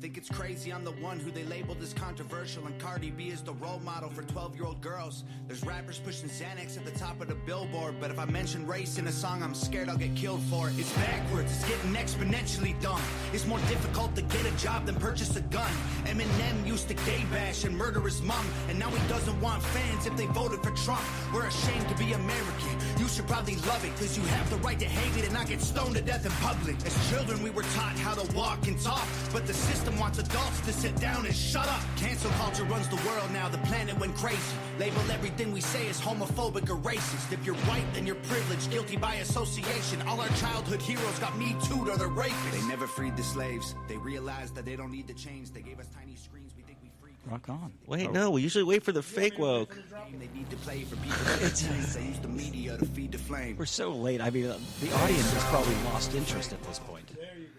Think it's crazy I'm the one who they labeled as controversial, and Cardi B is the role model for 12-year-old girls. There's rappers pushing Xanax at the top of the billboard, but if I mention race in a song, I'm scared I'll get killed for it. It's backwards, it's getting exponentially dumb. It's more difficult to get a job than purchase a gun. Eminem used to gay bash and murder his mom, and now he doesn't want fans if they voted for Trump. We're ashamed to be American. You should probably love it, cause you have the right to hate it and not get stoned to death in public. As children we were taught how to walk and talk, but the system wants adults to sit down and shut up. Cancel culture runs the world now, the planet went crazy. Label everything we say as homophobic or racist. If you're white, then you're privileged, guilty by association. All our childhood heroes got Me Too'd or they're rapists. They never freed the slaves. They realized that they don't need to change. They gave us tiny screens. We think we freed. Rock on. Wait, no, we usually wait for the fake woke. They need to play for people that they use the media to feed the flame. We're so late. I mean, the audience has probably lost interest at this point. There you go.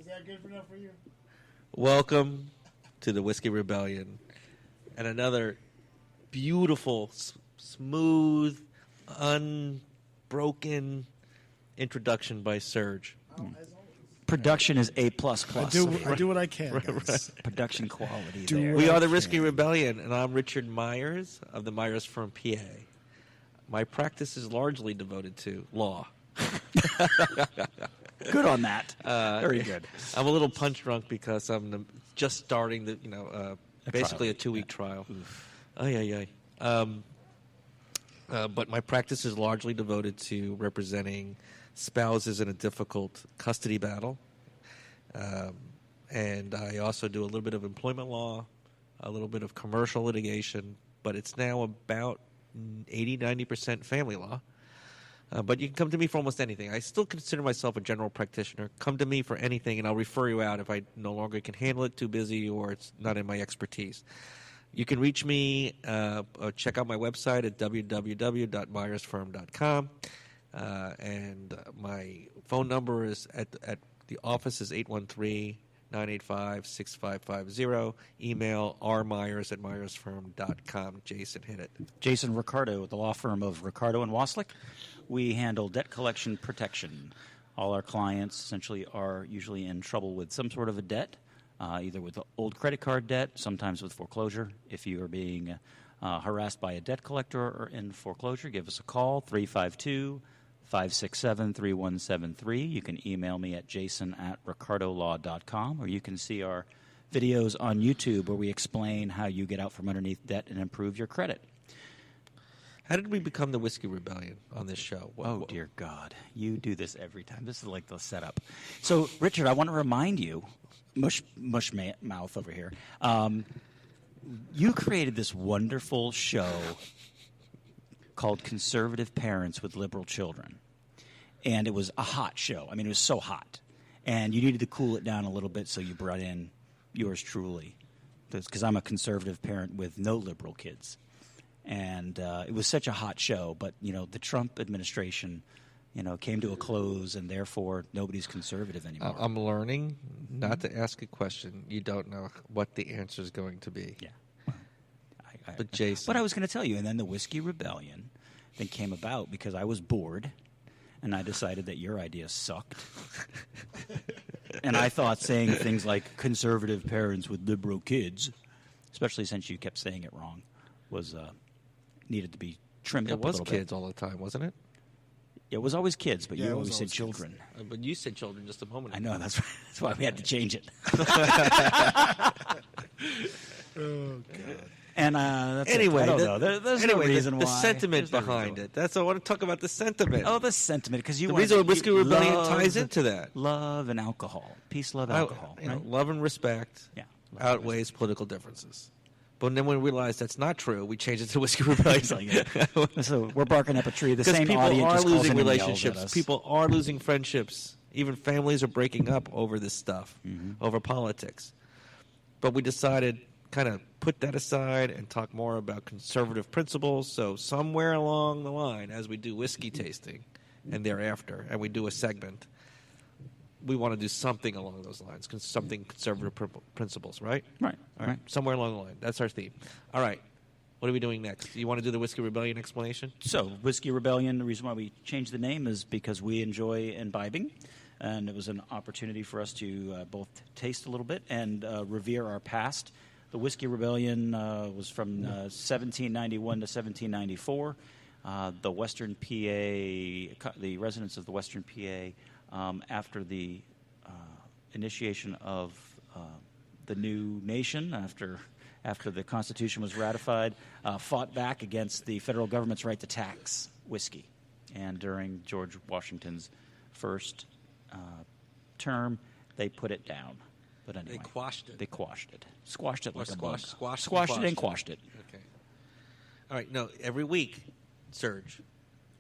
Is that good enough for you? Welcome to the Whiskey Rebellion, and another beautiful, smooth, unbroken introduction by Serge. Production is A++. I do what I can. Guys. Production quality. Do there. what We I are the can. Whiskey Rebellion, and I'm Richard Myers of the Myers Firm, PA. My practice is largely devoted to law. Good on that. Very good. I'm a little punch drunk because I'm just starting the, basically a 2-week trial. But my practice is largely devoted to representing spouses in a difficult custody battle. And I also do a little bit of employment law, a little bit of commercial litigation, but it's now about 80-90% family law. But you can come to me for almost anything. I still consider myself a general practitioner. Come to me for anything, and I'll refer you out if I no longer can handle it, too busy, or it's not in my expertise. You can reach me, check out my website at www.myersfirm.com. And my phone number is at the office is 813-985-6550. Email rmyers@myersfirm.com. Jason, hit it. Jason Ricardo, the law firm of Ricardo and Waslick. We handle debt collection protection. All our clients essentially are usually in trouble with some sort of a debt, either with old credit card debt, sometimes with foreclosure. If you are being harassed by a debt collector or in foreclosure, give us a call, 352-567-3173. You can email me at jason@ricardolaw.com, or you can see our videos on YouTube where we explain how you get out from underneath debt and improve your credit. How did we become the Whiskey Rebellion on this show? Dear God. You do this every time. This is like the setup. So, Richard, I want to remind you, mouth over here, you created this wonderful show called Conservative Parents with Liberal Children. And it was a hot show. I mean, it was so hot. And you needed to cool it down a little bit, so you brought in yours truly. Because I'm a conservative parent with no liberal kids. And it was such a hot show, but, the Trump administration, came to a close, and therefore nobody's conservative anymore. I'm learning not to ask a question you don't know what the answer is going to be. Yeah. But Jason. But I was going to tell you, and then the Whiskey Rebellion then came about because I was bored, and I decided that your idea sucked. And I thought saying things like conservative parents with liberal kids, especially since you kept saying it wrong, was needed to be trimmed up a little bit. It was kids all the time, wasn't it? It was always kids, but Yeah, you it always was said always children. But you said children just a moment I ago. know, that's why we had to change it. Oh, God. And that's Anyway, it. I don't know. There's no reason the why. sentiment There's no behind reason it. That's I want to talk about the sentiment. why. Oh, the sentiment, because you the want reason Whiskey Rebellion love, ties into that. Love and alcohol. Peace, love, alcohol. Right? Love and respect Yeah. outweighs political differences. But then when we realized that's not true, we changed it to Whiskey Rebellion. So we're barking up a tree. The Because same people audience are just calls losing in and yells at relationships. us. People are losing friendships. Even families are breaking up over this stuff, over politics. But we decided kind of put that aside and talk more about conservative principles. So somewhere along the line, as we do whiskey tasting and thereafter, and we do a segment, we want to do something along those lines, something conservative principles, right? Right. All right. Somewhere along the line. That's our theme. All right. What are we doing next? You want to do the Whiskey Rebellion explanation? So, Whiskey Rebellion, the reason why we changed the name is because we enjoy imbibing. and it was an opportunity for us to both taste a little bit and revere our past. The Whiskey Rebellion was from 1791 to 1794. The Western PA, the residents of the Western PA, after the initiation of the new nation, after the Constitution was ratified, fought back against the federal government's right to tax whiskey. And during George Washington's first term, they put it down. But anyway, They quashed it. They quashed it. Squashed it like a bug. Squashed it and quashed it. Okay. All right. No, every week, Serge.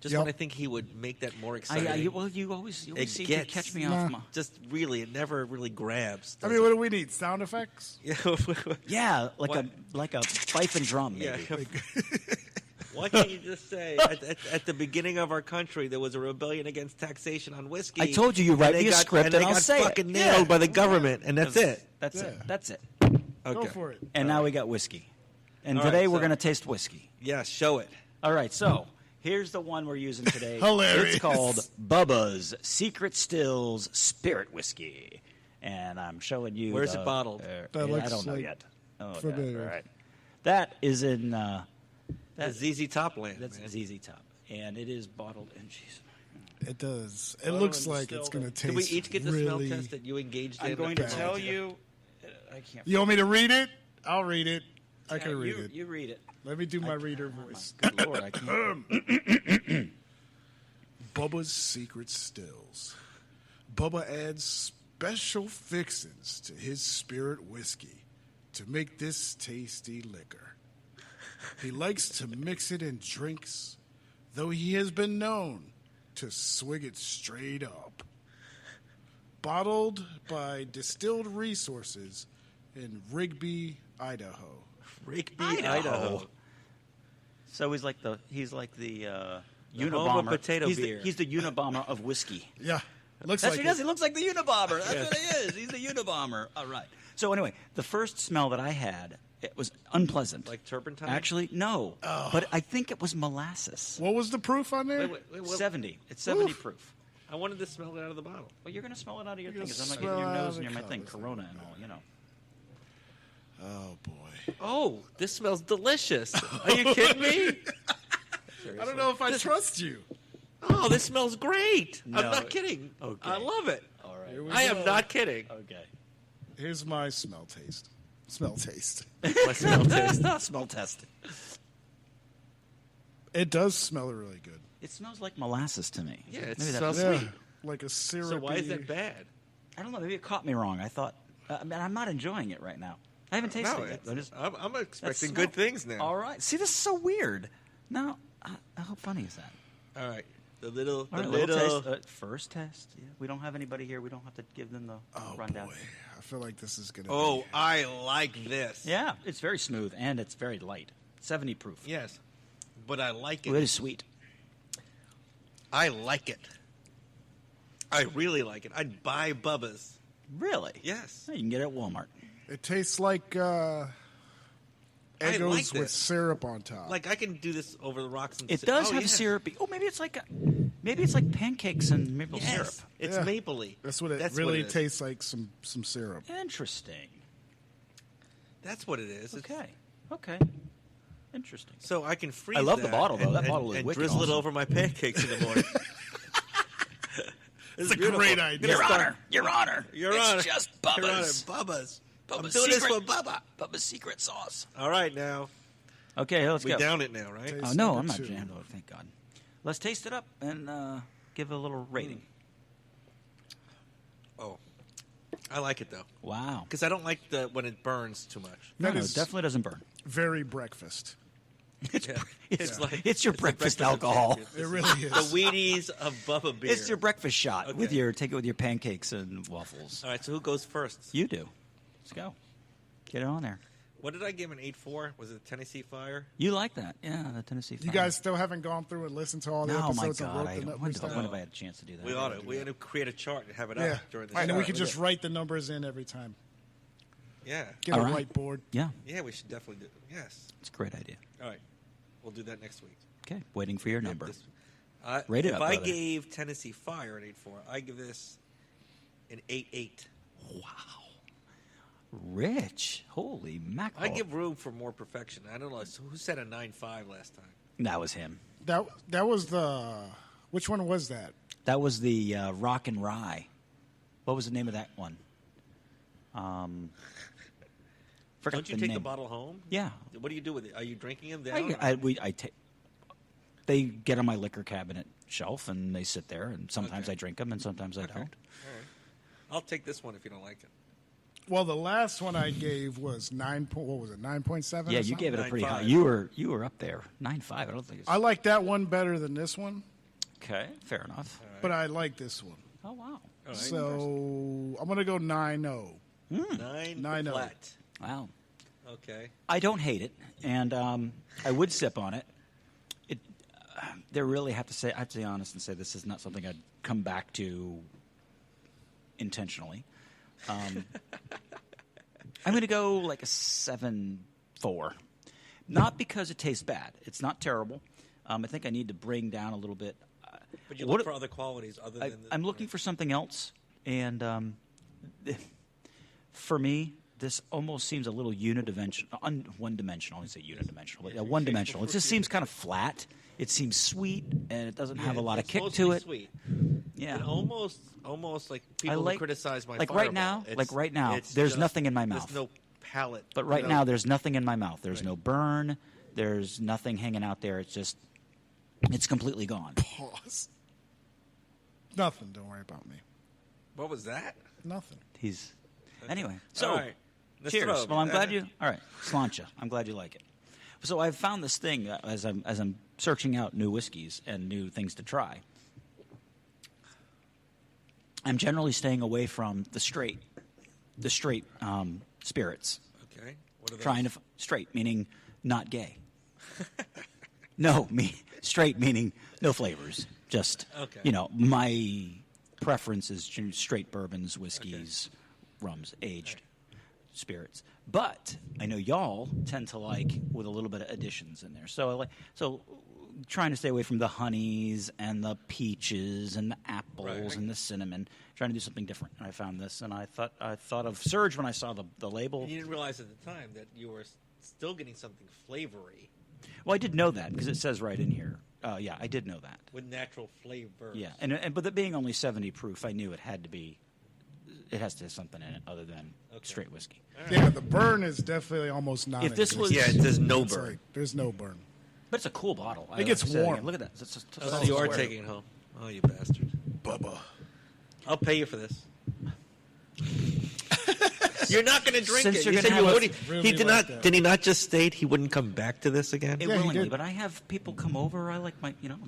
Just Yep. when I think he would make that more exciting. Well, you always It seem to gets- catch me Nah. off. Just really, it never really grabs. I does mean, it? what do we need? Sound effects? Yeah, What? like a fife and drum. Yeah. Maybe. Why can't you just say at the beginning of our country there was a rebellion against taxation on whiskey? I told you, you write and they me a got- script and and they I'll got say it. fucking nailed Yeah. by the government, and that's it. That's Yeah. it. That's it. Okay. Go for it. And now we got whiskey. And All today right, we're so- going to taste whiskey. Yeah, show it. All right, so here's the one we're using today. Hilarious. It's called Bubba's Secret Stills Spirit Whiskey. And I'm showing you. Where's it bottled? That I looks don't know like yet. Oh, God. familiar. All right. That is in. That's ZZ Top land. That's man. ZZ Top. And it is bottled in. Jeez. It does. It Bottle looks and like it's distilled. going to taste Did we each get the really... smell test that you engaged in? I'm going to bad. tell you. I can't. You want me to read it? I'll read it. I Yeah, can read you, it. You read it. Let me do my reader voice. Good Lord, I can't. Bubba's Secret Stills. Bubba adds special fixins to his spirit whiskey to make this tasty liquor. He likes to mix it in drinks, though he has been known to swig it straight up. Bottled by Distilled Resources in Rigby, Idaho. Rigby, Idaho. Idaho. So he's like the The home of Unabomber. potato he's beer. he's the Unabomber of whiskey. Yeah, looks That's like what he does. it. He looks like the Unabomber. That's what he is. He's the Unabomber. All right. So anyway, the first smell that I had, it was unpleasant. Like turpentine? Actually, no. But I think it was molasses. What was the proof on there? Wait, 70. It's 70 Oof. proof. I wanted to smell it out of the bottle. Well, you're going to smell it out of your thing You're because I'm gonna not getting your smell nose out near of my the thing. colors. Corona and all, you know. Oh boy. Oh, this smells delicious. Are you kidding me? I don't know if I trust you. Oh, this smells great. No. I'm not kidding. Okay. I love it. All right. Here we I go. am not kidding. Okay. Here's my smell taste. Smell taste. My smell taste. Smell test. It does smell really good. It smells like molasses to me. Yeah, it Maybe smells that's- sweet. Like a syrupy. So why is that bad? I don't know. Maybe it caught me wrong. I thought. I mean, I'm not enjoying it right now. I haven't tasted No, it yet. it's- I'm That expecting smell- good things now. All right. See, this is so weird. Now, how funny is that? All right. The little, All right, little taste. First test. Yeah. We don't have anybody here. We don't have to give them the Oh rundown. boy. I feel like this is gonna Oh, be I like this. Yeah, it's very smooth and it's very light. 70 proof. Yes. But I like Ooh, it it. is sweet. I like it. I really like it. I'd buy Bubba's. Really? Yes. Yeah, you can get it at Walmart. it tastes like I Eggos like with this. syrup on top. Like I can do this over the rocks and It sit- does oh, have yes. syrupy. Oh, maybe it's like pancakes and maple Yes. syrup. It's Yeah. mapley. That's what it That's really what it is. tastes like. Some syrup. Interesting. That's what it is. It's- Okay. Okay. Interesting. So I can freeze I love the that bottle, though. and- That and- bottle is and wicked drizzle it awesome. over my pancakes in the morning. It's a great idea. Your Honor. Your Honor. Your it's Honor. just Your Honor, Bubba's. Bubba's. I'm Bubba's doing this secret- for Bubba. Bubba's secret sauce. All right, now Okay, let's we go. down it now, right? Taste Oh, no, number I'm not 2. jammed. Oh, thank God. Let's taste it up and give it a little rating. Oh, I like it though Wow. because I don't like when it burns too much. No, That no, is it definitely doesn't burn. very breakfast. It's, Yeah. it's, like it's your the breakfast of alcohol. champions. It really The is. Wheaties of Bubba beer. It's your breakfast shot with Okay. your take it with your pancakes and waffles. All right, so who goes first? You do. Let's go. Get it on there. What did I give an 8.4? Was it Tennessee Fire? You like that? Yeah, the Tennessee. You Fire. guys still haven't gone through and listened to all the No, my episodes and God. wrote I the don't, numbers when down? have I had a chance to do that? We ought to. We had to create a chart and have it Yeah. up during the And show. we could just write the numbers in every time. Yeah. Get All a right. whiteboard. Yeah, Yeah, we should definitely do. Yes. it's a great idea. All right. We'll do that next week. Okay, waiting for your number. This- Rate it if up, I brother. gave Tennessee Fire an 8.4, I give this an 8.8. Wow. Rich. Holy mackerel. I give room for more perfection. I don't know. So who said a 9.5 last time? That was him. That was the. Which one was that? That was the Rock and Rye. What was the name of that one? Forgot Don't you the take name. the bottle home? Yeah. What do you do with it? Are you drinking them down? They get on my liquor cabinet shelf and they sit there, and sometimes Okay. I drink them and sometimes I don't. All right. I'll take this one if you don't like it. Well, the last one I gave was 9.7. Yeah, you gave it a pretty 9.5. high. You were up there, 9.5. I don't think it's I like that one better than this one, okay. Fair enough. but I like this one. Oh wow, All right. So I'm gonna go 9.0. 9 flat. wow. Okay. I don't hate it, and I would sip on it. They really have to be honest and say this is not something I'd come back to intentionally. I'm going to go like a 7.4. Not because it tastes bad. It's not terrible. I think I need to bring down a little bit. But you look for other qualities other than I'm looking for something else, and for me, this almost seems a little one-dimensional. I wouldn't say unidimensional, but one-dimensional. It just seems kind of flat. It seems sweet, and it doesn't have a lot of it's kick supposed to be it. Sweet. Yeah, And almost like people who criticize my like Fireball. right now. It's- Like right now, it's there's just- nothing in my mouth. There's no palate. But right No. now, there's nothing in my mouth. There's no burn. There's nothing hanging out there. It's completely gone. Pause. Nothing. Don't worry about me. What was that? Nothing. Anyway. So, All right. Let's cheers. throw. Well, I'm glad you. All right, Sláinte. I'm glad you like it. So I've found this thing as I'm searching out new whiskeys and new things to try. I'm generally staying away from the straight spirits. Okay. What are those? Trying to straight meaning not gay. No, straight meaning no flavors. Just Okay. My preference is straight bourbons, whiskeys, rums, aged spirits. But I know y'all tend to like with a little bit of additions in there. So trying to stay away from the honeys and the peaches and the apples Right. and the cinnamon. Trying to do something different. And I found this, and I thought of Surge when I saw the label. And you didn't realize at the time that you were still getting something flavory Well, I did know that because it says right in here. Yeah, I did know that. with natural flavors. Yeah, but it being only 70 proof, I knew it had to be. It has to have something in it other than straight whiskey. Yeah, the burn is definitely almost non. If this was- Yeah, there's no It's burn. like, there's no burn. But it's a cool bottle. It gets like to say warm. again. Look at that. It's a Oh, solid you are square. taking it home. Oh, you bastard. Bubba. I'll pay you for this. You're not going to drink Since it. you're You gonna said have you a- already. Really He did like not. that. Did he not just state he wouldn't come back to this again? It Yeah, he willingly, did. but I have people come over. I like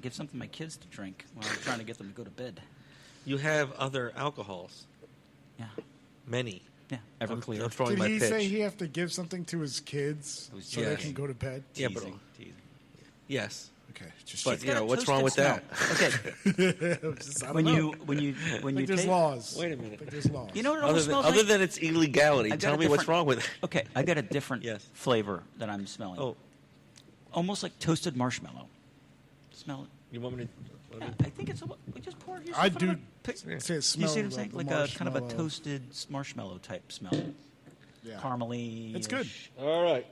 give something to my kids to drink while I'm trying to get them to go to bed. You have other alcohols. Yeah, Many. yeah. Everclear. I'm throwing Did my he pitch. say he have to give something to his kids was so yes. they can go to bed? Yeah, but- teasing. Yes. Okay, just But It's you got know a what's wrong with toasted that? smell. Okay, just, I don't when know. you I when you think there's take, laws. Wait a I minute. think there's laws. you know what it Other almost than, smells other like? than its illegality, I've got tell a me what's different- wrong with it. Okay, I got a different Yes. flavor that I'm smelling. Oh, Almost like toasted marshmallow. Smell it. you want me to? Yeah, I think it's we just pour yourself I out of do a pic- say it You smells see what I'm saying? the Like a kind of a marshmallow. toasted marshmallow type smell. Yeah. Caramely. It's good. All right.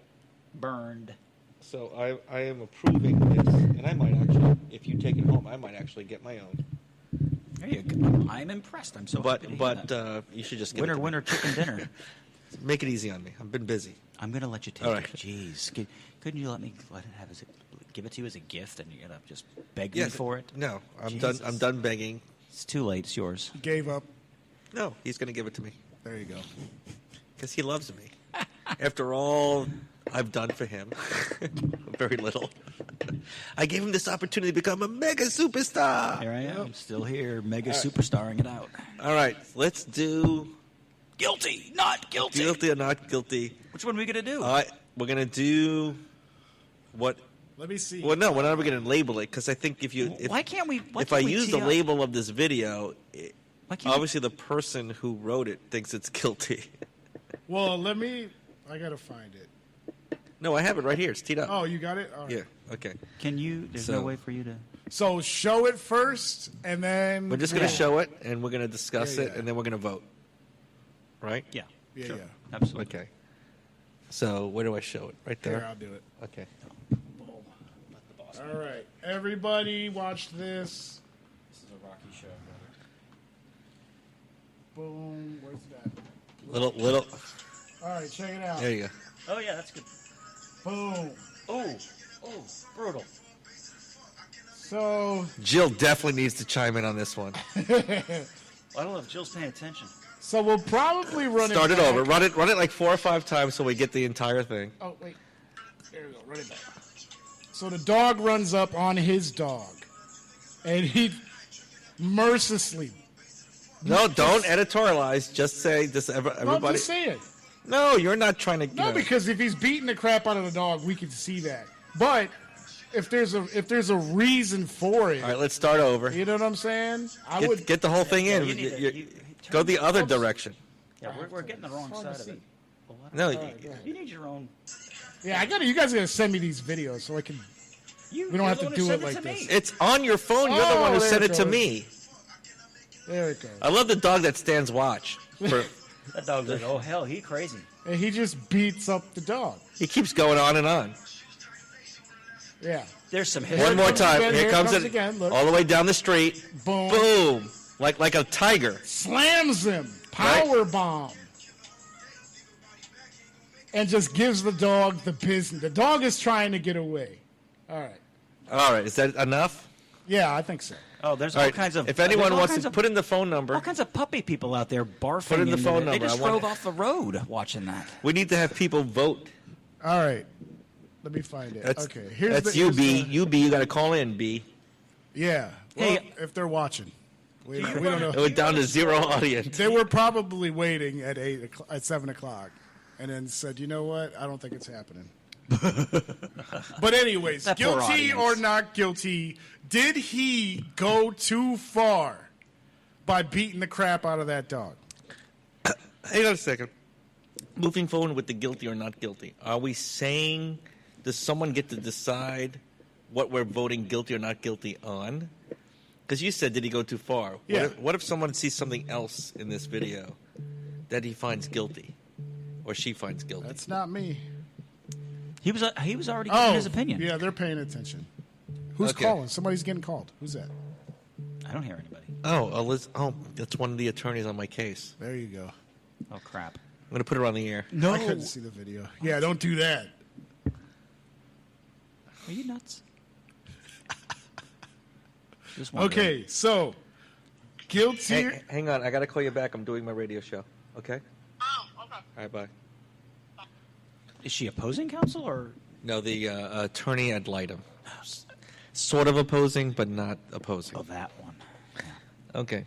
Burned. So I am approving this, and I might actually, if you take it home, I might actually get my own. There you go. I'm impressed. I'm so happy to hear But that. you should just give it to me. Winner chicken dinner. Make it easy on me. I've been busy. I'm gonna let you take All it. right. Jeez, couldn't you let it have give it to you as a gift, and you're gonna just beg me Yes. for it? No, I'm Jesus. done. I'm done begging. It's too late. It's yours. He gave up. No, he's going to give it to me There you go. because he loves me. After all I've done for him, very little. I gave him this opportunity to become a mega superstar. Here I am. I'm still here, mega superstarring it out. All right, let's do Guilty, not guilty. guilty or not guilty. Which one are we gonna do? All right, we're going to do what? Let me see. Well, no, we're not going to label it because I think if why can't we? Why if can't I we use tee the up- label of this video, Why can't we- obviously the person who wrote it thinks it's guilty. Well, I gotta find it. No, I have it right here. It's teed up. Oh, you got it? All right. Yeah. Okay. Can you? There's So- no way for you to. So show it first, and then We're just going to show it, and we're going to discuss Yeah, it, yeah. and then we're going to vote. Right? Yeah. Yeah, sure. yeah. Absolutely. Okay. So where do I show it? Right Here, there? I'll do it. Okay. All right, everybody, watch this. This is a Rocky show, Boom. Where's that? Little. All right, check it out. There you go. Oh, yeah, that's good. Boom. Oh, brutal. So, Jill definitely needs to chime in on this one. I don't know if Jill's paying attention. so we'll probably run Start it back. over. Run it like 4 or 5 times so we get the entire thing. Oh, wait. There we go. Run it back. So the dog runs up on his dog, and he mercilessly. No, don't editorialize. Just say this. No, I'm Everybody. just saying. No, you're not trying to. No, because if he's beating the crap out of the dog, we can see that. But if there's a reason for it, All right, let's start over. you know what I'm saying? I would. Get the whole thing in. you need to- You- you- go the other Oops. direction. Yeah, we're getting the wrong hard to side of see. it. No, Go ahead. You need your own. Yeah, you guys gotta send me these videos so I can. You, We don't you're have the to one do who it sent like to this. me. it's on your phone. You're the Oh, one who there sent it it to goes. me. There it goes. I love the dog that stands watch. For, That dog's like, oh hell, he crazy. And he just beats up the dog. he keeps going on and on. Yeah. There's some One history. more comes time. again, Here here comes comes it. again, look. All the way down the street. Boom. Boom. Like a tiger. Slams him. Power bomb. And just gives the dog the business. The dog is trying to get away. All right. All right. Is that enough? Yeah, I think so. Oh, there's All all right. kinds of. If anyone there's all wants kinds to of- put in the phone number, all kinds of puppy people out there barfing. Put in the into phone it. They number. just I want- drove off the road watching that. we need to have people vote. All right. Let me find it. That's, okay. Here's that's the, you, here's B. the- You, B. You got to call in, B. Yeah. Well, Hey. if they're watching. We don't know. It went down to 0 audience. They were probably waiting at 7 o'clock, and then said, "You know what? I don't think it's happening." But anyways, That poor guilty audience. or not guilty? Did he go too far by beating the crap out of that dog? Hang on a second. Moving forward with the guilty or not guilty, are we saying, does someone get to decide what we're voting guilty or not guilty on? Because you said, did he go too far? Yeah. What if someone sees something else in this video that he finds guilty or she finds guilty? That's not me. He was already giving his opinion. Yeah, they're paying attention. Who's Okay. calling? Somebody's getting called. Who's that? I don't hear anybody. Oh, that's one of the attorneys on my case. There you go. Oh crap. I'm going to put her on the air. No. I couldn't see the video. Yeah, don't do that. Are you nuts? Just wondering. Okay, so guilty. Hey, hang on. I got to call you back. I'm doing my radio show. Okay? Oh, okay. All right, bye. Is she opposing counsel or? No, the attorney ad litem. Sort of opposing, but not opposing. Oh, that one. Okay.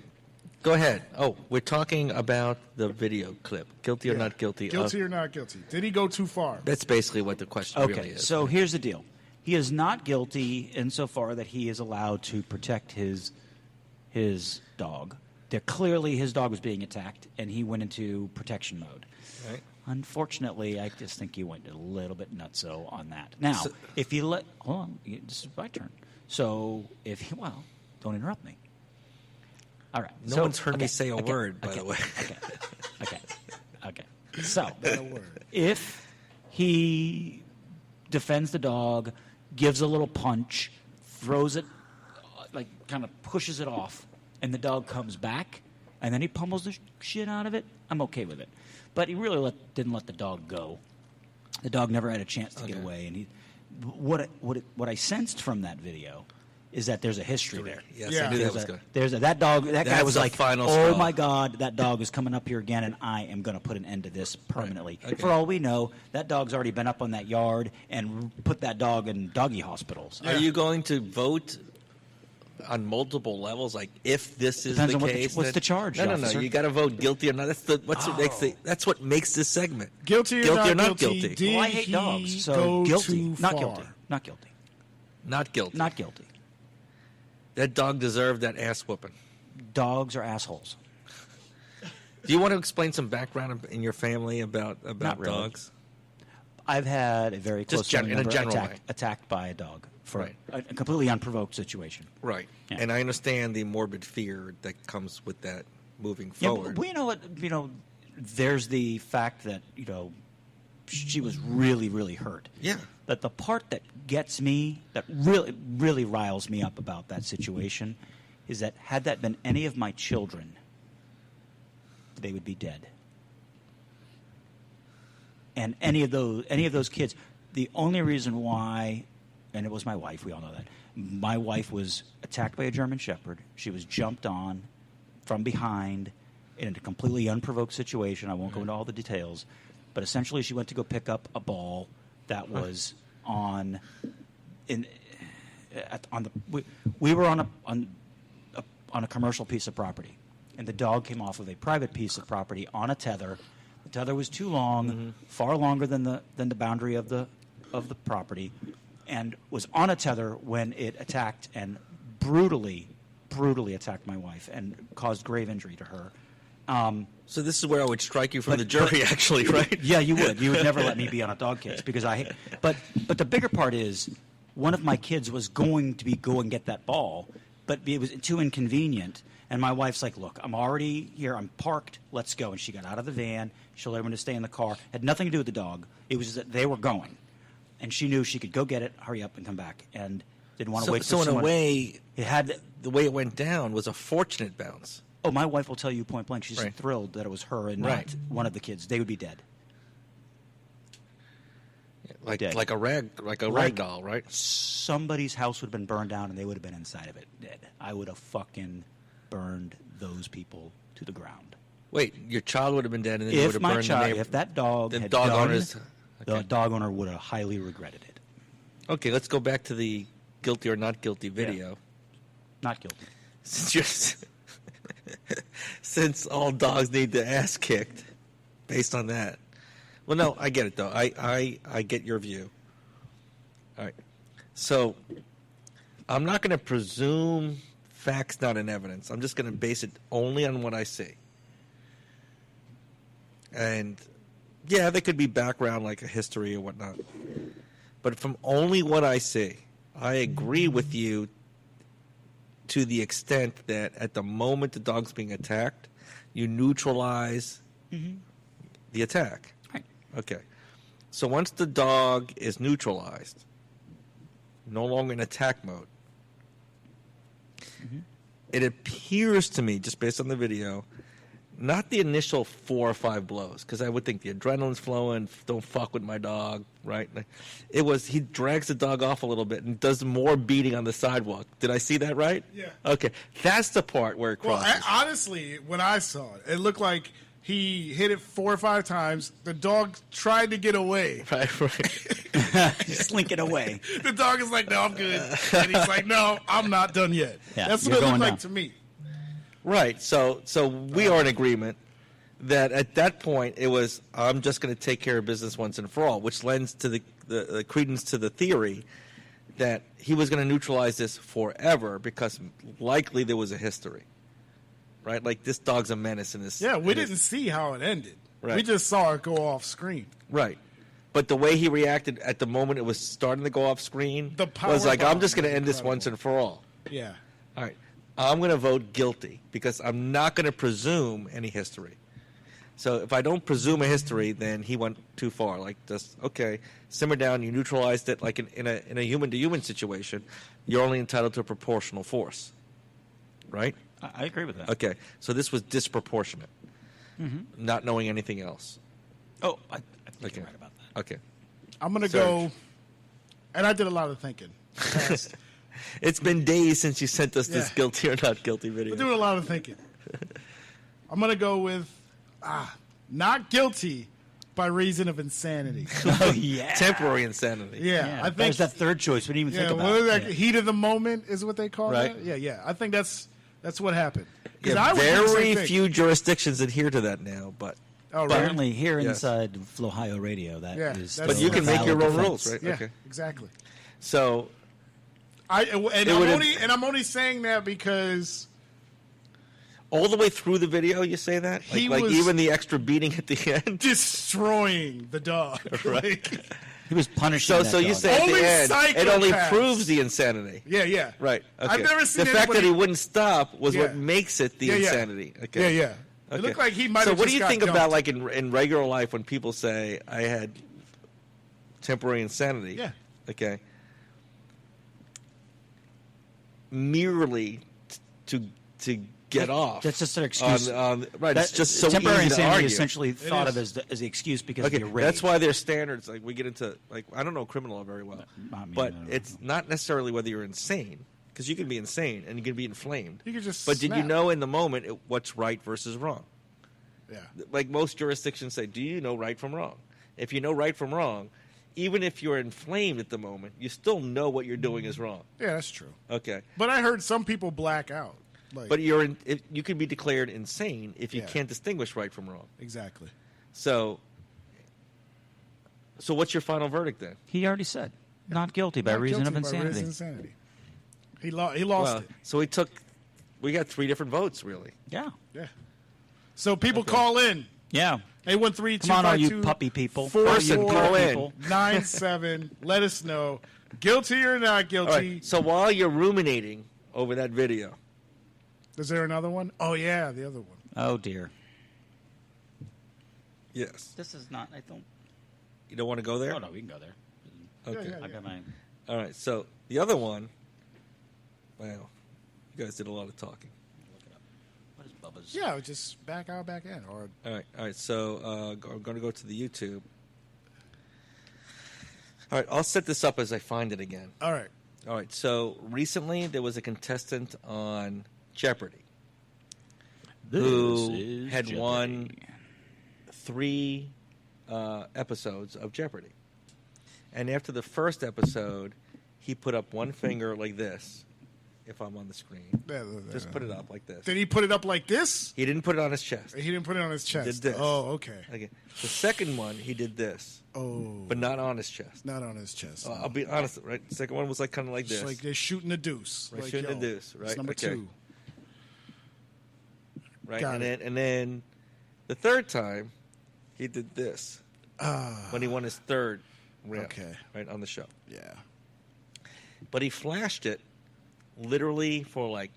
Go ahead. Oh, we're talking about the video clip. Guilty or Yeah. not guilty? Guilty or not guilty? Did he go too far? That's basically what the question Okay, really is. so here's the deal. He is not guilty insofar that he is allowed to protect his dog. Clearly, his dog was being attacked, and he went into protection mode. Right. Unfortunately, I just think you went a little bit nutso on that. Now, So- if you let... Hold on. This is my turn. So, well, don't interrupt me. All right. No so- one's heard me okay, say a okay, word, by okay, the way. Okay. So, Not a word. if he defends the dog, gives a little punch, throws it, like kind of pushes it off, and the dog comes back, and then he pummels the shit out of it, I'm okay with it. But he really didn't let the dog go. The dog never had a chance to get Okay. away, and what I sensed from that video is that there's a history there. Yes, Yeah. I knew that There's was a- good. There's that guy That was was a like, final oh straw." my God, that dog is coming up here again, and I am going to put an end to this permanently. Okay. For all we know, that dog's already been up on that yard and put that dog in doggy hospitals. Are you going to vote on multiple levels? Like, if this is Depends the on what the- case, what's then- the charge, No. officer? You got to vote guilty or not. That's what makes this segment. Guilty or not guilty? Did Well, I hate he dogs, so go guilty, too not far? guilty, not guilty, Not guilty. not guilty. That dog deserved that ass whooping. Dogs are assholes. Do you want to explain some background in your family about Not really. dogs? I've had a very close Just family in a member general way. attacked by a dog. for Right. a completely unprovoked situation. Right. Yeah. And I understand the morbid fear that comes with that moving Yeah, forward. but you know what? There's the fact that she was really, really hurt. Yeah. But the part that gets me, that really, really riles me up about that situation, is that had that been any of my children, they would be dead. And any of those kids, the only reason why, and it was my wife, we all know that. My wife was attacked by a German Shepherd. She was jumped on from behind in a completely unprovoked situation. I won't go into all the details, but essentially she went to go pick up a ball that was we were on a commercial piece of property, and the dog came off of a private piece of property on a tether. The tether was too long, far longer than the boundary of the property, and was on a tether when it attacked and brutally attacked my wife and caused grave injury to her. So this is where I would strike you from the jury, actually, right? Yeah, you would. You would never let me be on a dog case because But the bigger part is, one of my kids was going to go and get that ball, but it was too inconvenient. And my wife's like, "Look, I'm already here. I'm parked. Let's go." And she got out of the van. She told everyone to stay in the car. Had nothing to do with the dog. It was that they were going, and she knew she could go get it, hurry up, and come back, and didn't want to wait for So someone. in a way, it had. the way it went down was a fortunate bounce. Oh, my wife will tell you point blank. She's Right. thrilled that it was her and Right. not one of the kids. They would be dead. Dead. Like a rag doll, right? Somebody's house would have been burned down and they would have been inside of it dead. I would have fucking burned those people to the ground. Wait, your child would have been dead, and then you would If have my burned the child, neighbor. if that dog the had dog done, owners. the Okay. dog owner would have highly regretted it. Okay, let's go back to the guilty or not guilty video. Not guilty. Since all dogs need their ass kicked, based on that. Well, no, I get it though. I get your view. All right, so I'm not going to presume facts not in evidence. I'm just going to base it only on what I see. And yeah, there could be background like a history or whatnot, but from only what I see, I agree with you to the extent that at the moment the dog's being attacked, you neutralize the attack. Right. Okay. So once the dog is neutralized, no longer in attack mode, it appears to me, just based on the video, not the initial 4 or 5 blows, because I would think the adrenaline's flowing, don't fuck with my dog, right? It was, he drags the dog off a little bit and does more beating on the sidewalk. Did I see that right? Yeah. Okay. That's the part where it Well, crosses. honestly, when I saw it, it looked like he hit it 4 or 5 times. The dog tried to get away. Right. Slink it away. The dog is like, "No, I'm good," and he's like, "No, I'm not done yet." Yeah, That's you're what it going looked like down. to me. Right. So we are in agreement that at that point it was, I'm just going to take care of business once and for all, which lends to the credence to the theory that he was going to neutralize this forever because likely there was a history. Right? Like this dog's a menace in this. Yeah, we in this- didn't see how it ended. Right. We just saw it go off screen. Right. But the way he reacted at the moment it was starting to go off screen The power was like, I'm bomb just going to was end this incredible. once and for all. Yeah. All right. I'm going to vote guilty because I'm not going to presume any history. So if I don't presume a history, then he went too far. Like, just, okay, simmer down. You neutralized it. Like in a human-to-human situation, you're only entitled to a proportional force. Right? I agree with that. Okay. So this was disproportionate, not knowing anything else. Oh, I think Okay. you're right about that. Okay. I'm going to Serge. go, and I did a lot of thinking. It's been days since you sent us this Yeah. guilty or not guilty video. I'm doing a lot of thinking. I'm going to go with not guilty by reason of insanity. Oh, yeah. Temporary insanity. Yeah, Yeah, I that think was that third choice. We didn't even Yeah, think what about is that? it. Heat of the moment is what they call Right. that. Yeah. I think that's what happened. 'Cause Yeah, I would do the same very thing. few jurisdictions adhere to that now, but Oh, really? Apparently, here Yes. inside Ohio Radio, that Yeah, is. that's- but you can Valid make your own defense. rules, right? Yeah, Okay. exactly. So I'm would've- only saying that because all the way through the video, you say that, He like was- even the extra beating at the end. destroying the dog. Right. He was punishing. So you dog. say at Only the end, it only psychopaths. proves the insanity. Yeah, yeah. Right. Okay. I've never seen the fact that anybody- he wouldn't stop was what Yeah. makes it the Yeah, yeah. insanity. Okay. Yeah, yeah. It Okay. looked like he might So have what just do you got think dumped. about like in regular life when people say I had temporary insanity? Yeah. Okay. Merely to get off. That's just an excuse. Right. It's just so temporary easy to insanity argue. is essentially thought is. of as the excuse because Okay, of your rage. that's why there's standards. Like we get into like I don't know criminal law very well, I mean, but I don't it's not necessarily whether you're insane because you can be insane and you can be inflamed. You could just But did you snap. know in the moment what's right versus wrong? Yeah. Like most jurisdictions say, do you know right from wrong? If you know right from wrong, even if you're inflamed at the moment, you still know what you're doing is wrong. Yeah, that's true. Okay, But I heard some people black out. Like, but you can be declared insane if you Yeah. can't distinguish right from wrong. exactly. So what's your final verdict then? He already said not guilty by Not reason of guilty by insanity. reason of insanity. He lost it. So we got 3 different votes really. Yeah, Yeah. So people call in. yeah. 813 Come on, all you puppy people. Person, call in. 97. Let us know. Guilty or not guilty. All right. So while you're ruminating over that video, Is there another one? Oh, yeah, the other one. Oh dear. yes, This is not. I don't. you don't want to go there. Oh no, we can go there. Okay. Yeah, I got my. All right. So the other one. Wow, you guys did a lot of talking. What is Bubba's? Yeah, just back out, back in. Or All right. All right. So I'm going to go to the YouTube. All right. I'll set this up as I find it again. all right. All right. So recently there was a contestant on Jeopardy who had won 3 episodes of Jeopardy. And after the first episode, he put up one finger like this, if I'm on the screen. Just put it up like this. Did he put it up like this? He didn't put it on his chest. He didn't put it on his chest. did this. Oh, okay. Okay. The second one, he did this, Oh, but not on his chest. not on his chest. I'll be honest, right? The second one was like kind of like It's this. like they're shooting the deuce. Right, Like, shooting the yo, deuce, it's right, number okay. 2. Right, Got and it. then the third time, he did this Ah, when he won his third round. Okay. Right on the show, yeah. but he flashed it literally for like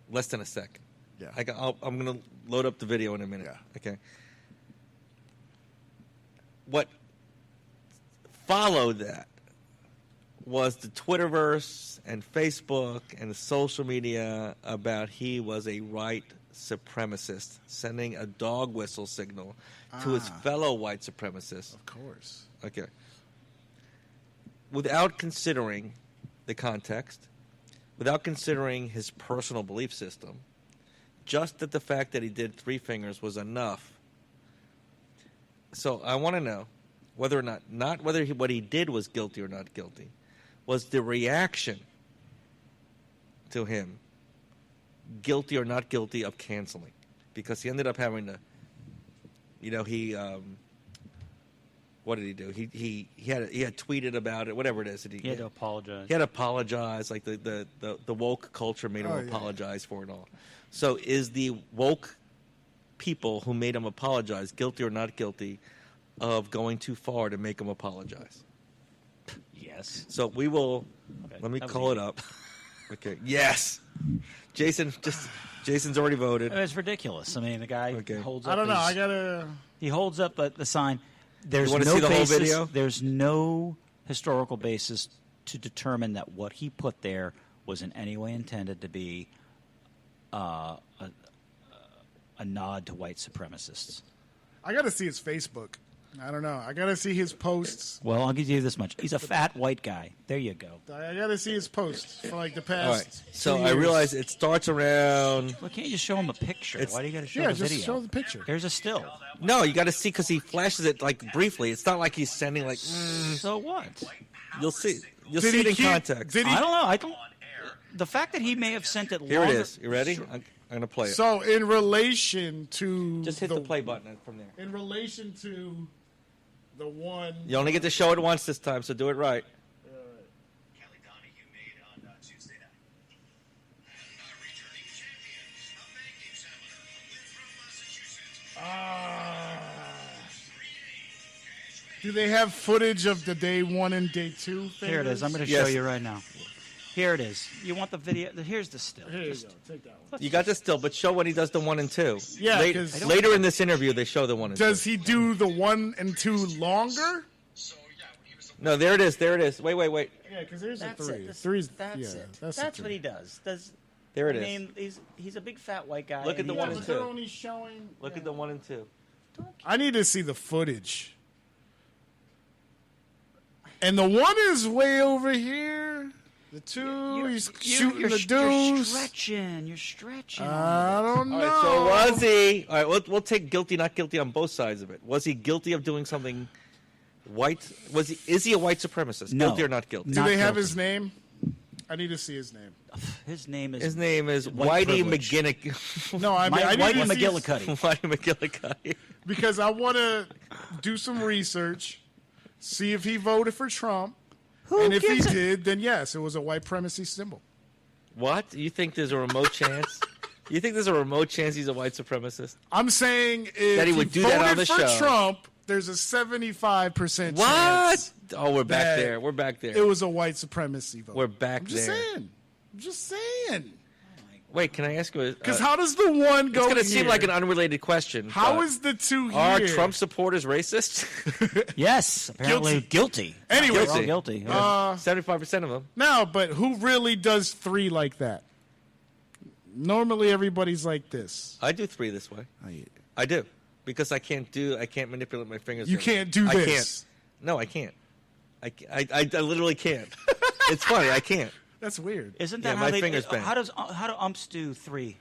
less than a second. Yeah. I'm gonna load up the video in a minute. Yeah. Okay. What followed that was the Twitterverse and Facebook and the social media about he was a white supremacist, sending a dog whistle signal to his fellow white supremacists. Of course. Okay. Without considering the context, without considering his personal belief system, just that the fact that he did 3 fingers was enough. So I want to know whether or not whether what he did was guilty or not guilty, was the reaction to him guilty or not guilty of canceling, because he ended up having to, what did he do? He had tweeted about it, whatever it is. He had to apologize. He had to apologize. Like the woke culture made him Oh, yeah. apologize for it all. So is the woke people who made him apologize guilty or not guilty of going too far to make him apologize? Yes. So we will. Okay, Let me that was call it easy. up. Okay. Yes. Jason's already voted. It's ridiculous. I mean, the guy Okay. holds up. I don't know. his- I gotta. He holds up the sign. There's wanna no see the whole basis. video? There's no historical basis to determine that what he put there was in any way intended to be a nod to white supremacists. I gotta see his Facebook. I don't know. I gotta see his posts. Well, I'll give you this much. He's a fat white guy. There you go. I gotta see his posts for like the All past. right. So 2 I years. realize it starts around. Well, can't you just show him a picture? It's- Why do you got to show Yeah, the just video? show the picture. There's a still. No, you got to see because he flashes it like briefly. It's not like he's sending like. So what? You'll see. You'll Did see it he in keep- context. did he- I don't know. I don't. The fact that he may have sent it Here longer, it is. You ready? I'm gonna play it. So in relation to Just hit the play button from there. In relation to the one. You only get to show it once this time, so do it right. Kelly Donahue made on Tuesday night. Returning champion, a bank examiner from Winthrop, Massachusetts. 3-8 cash Do they have footage of the day 1 and day 2? Here it is. I'm going to Yes. show you right now. Here it is. You want the video? Here's the still. Here you Just- go. Take that one. You got this still, but show when he does the 1 and 2. Yeah, 'cause- later in this interview, they show the 1 and 2. Does he do the 1 and 2 longer? No, there it is. There it is. Wait. Yeah, because there's That's a 3. it. This- Three's, That's yeah, it. That's, That's the what 3. he does. There it I is. mean, he's a big fat white guy. Look at and the he one does- and They're two. only showing. Look at the 1 and 2. I need to see the footage. And the 1 is way over here. The 2, he's shooting you're, the You're dudes. stretching. I don't know. All right, so was he? All right, we'll take guilty, not guilty on both sides of it. Was he guilty of doing something white? Is he a white supremacist? No. Guilty or not guilty? Do Not they have guilty. his name? I need to see his name. His name is. His name is White Whitey privilege. McGinnick. No, I mean, I need Whitey to see his- McGillicuddy. Whitey McGillicuddy. because I want to do some research, see if he voted for Trump, and if he gives a- did, then yes, it was a white supremacy symbol. What? You think there's a remote chance? You think there's a remote chance he's a white supremacist? I'm saying if That he would do voted that on the for show. Trump, there's a 75% What? chance Oh, we're back that there. We're back there. it was a white supremacy vote. We're back I'm just there. saying. I'm just saying. Wait, can I ask you? Because how does the 1 go It's going to here? seem like an unrelated question. How but is the 2 here? are Trump supporters racist? Yes, apparently guilty. Anyway, They're all guilty. 75% of them. now, but who really does 3 like that? Normally, everybody's like this. I do 3 this way. I do because I can't manipulate my fingers. You can't do I this. can't. No, I can't. I literally can't. It's funny. I can't. That's weird. Isn't Yeah, that my how they? finger's bent. How do umps do 3?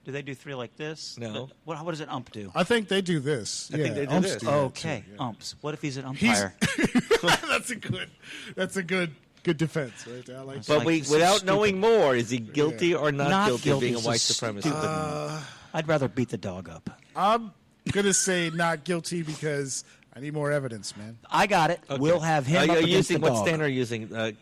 Do they do 3 like this? No. What does an ump do? I think they do this. I think they do umps this. that Okay, too, yeah. umps. What if he's an He's umpire? that's a good defense right there. I like But like, we, this is without stupid. knowing more, is he guilty or not, Not guilty, of being a guilty, white it's a supremacist? stupid- I'd rather beat the dog up. I'm gonna say not guilty because I need more evidence, man. I got it. Okay. We'll have him Are up you against using the what dog. standard are you using?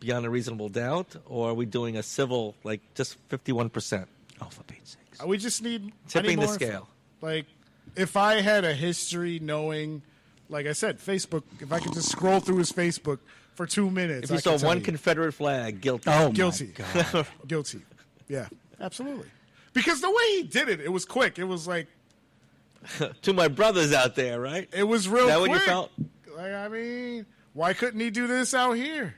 Beyond a reasonable doubt, or are we doing a civil, like just 51%? Oh, for Pete's sakes. We just need I Tipping need the more info. scale. Like, if I had a history knowing, like I said, Facebook. If I could just scroll through his Facebook for 2 minutes, If you I saw could tell one you. Confederate flag, guilty. Oh, Guilty. my God. Guilty. Yeah, absolutely. Because the way he did it, it was quick. It was like To my brothers out there, right? it was real Is that quick. what you felt? Like, I mean, why couldn't he do this out here?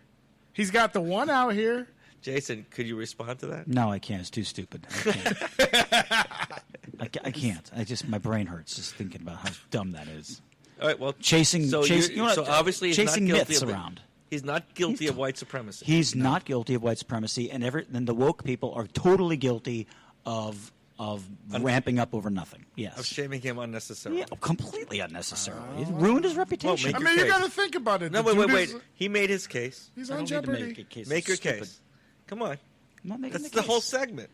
He's got the 1 out here. Jason, could you respond to that? No, I can't. It's too stupid. I can't. I can't. My brain hurts just thinking about how dumb that is. All right, well, Chasing- So, chasing- you you know so what, obviously, he's chasing not guilty myths of around. He's not guilty of white supremacy. He's not guilty of white supremacy, and then the woke people are totally guilty of ramping up over nothing. of Yes. shaming him unnecessarily. Yeah, completely unnecessarily. It ruined his reputation. make I your mean, you case. got to think about it. No, The wait. dude is- He made his case. He's I on don't need to Jeopardy. make a case. Make your It's stupid. case. Come on. I'm not making That's the the whole case. segment.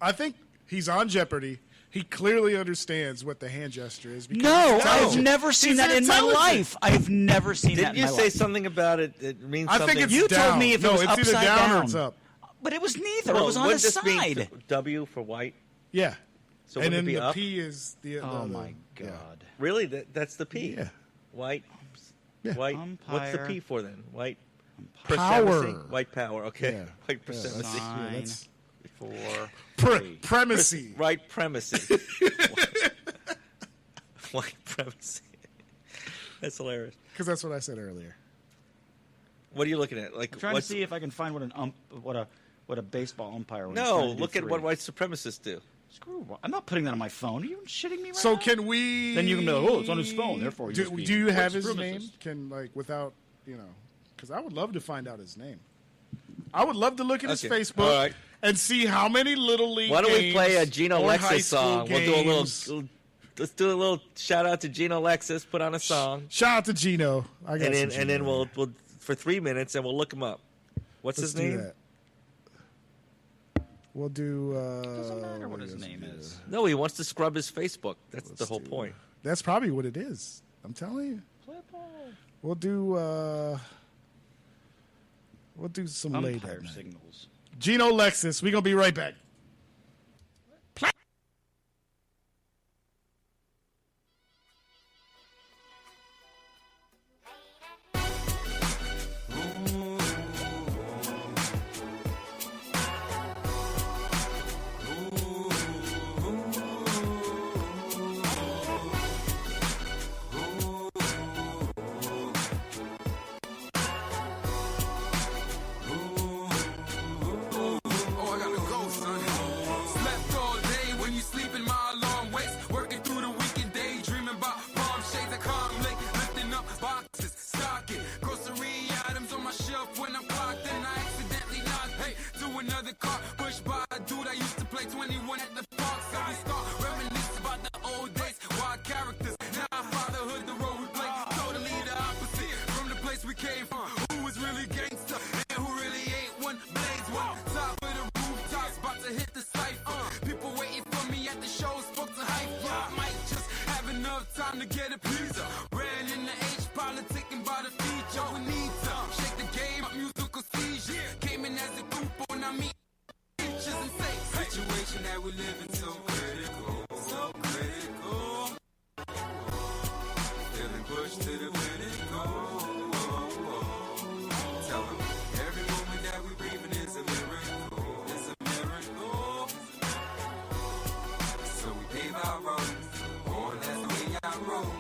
I think he's on Jeopardy. He clearly understands what the hand gesture is. because No, he's I've intelligent. never seen He's that in my intelligent. life. I've never seen that Didn't in you my say life. something about it? It means I something. think it's You down. told me if it no, was it's either upside down or down. it's up. But it was neither. Well, it was on wouldn't his this mean side. W for white? Yeah. So and wouldn't then it be the up? P is the. Oh, the- my yeah. God. Really? That's the P. Yeah. White. Yeah. White. What's the Umpire. P for then? White. Power. Supremacy? White power. Okay. Yeah. White Yeah, supremacy. that's- yeah, Fine. that's- For Primacy. White premise. White premise. That's hilarious. Because that's what I said earlier. What are you looking at? Like, I'm trying to what's- see if I can find what a baseball umpire would No, try to do look at three. what white supremacists do. Screw. I'm not putting that on my phone. Are you shitting me right So now? can we? Then you can be like, oh, it's on his phone, therefore he do, must be do you white have his supremacist. name? Can without because I would love to find out his name. I would love to look at his Okay. Facebook All right. and see how many little league. Why don't we games play a Gino or high Lexus school song? We'll do a games. little. Let's do a little shout out to Gino Lexus. Put on a song, Shout out to Gino. I got and then some and then Gino. we'll for 3 minutes and we'll look him up. What's Let's his do name? that. We'll do. Doesn't matter what his name is. No, he wants to scrub his Facebook. That's the whole point. That's probably what it is. I'm telling you. We'll do. We'll do some late Umpire at night. signals. Gino Lexus. We're gonna be right back. time to get a pizza. Ran in the H, politicking by the feature. We need to shake the game up, musical seizure. Came in as a group on our meet. And say, situation that we live in so critical, so critical. Feeling pushed to the pinnacle. Tell them every moment that we breathing is a miracle, it's a miracle. So we pave our roads, on that's the way I roll.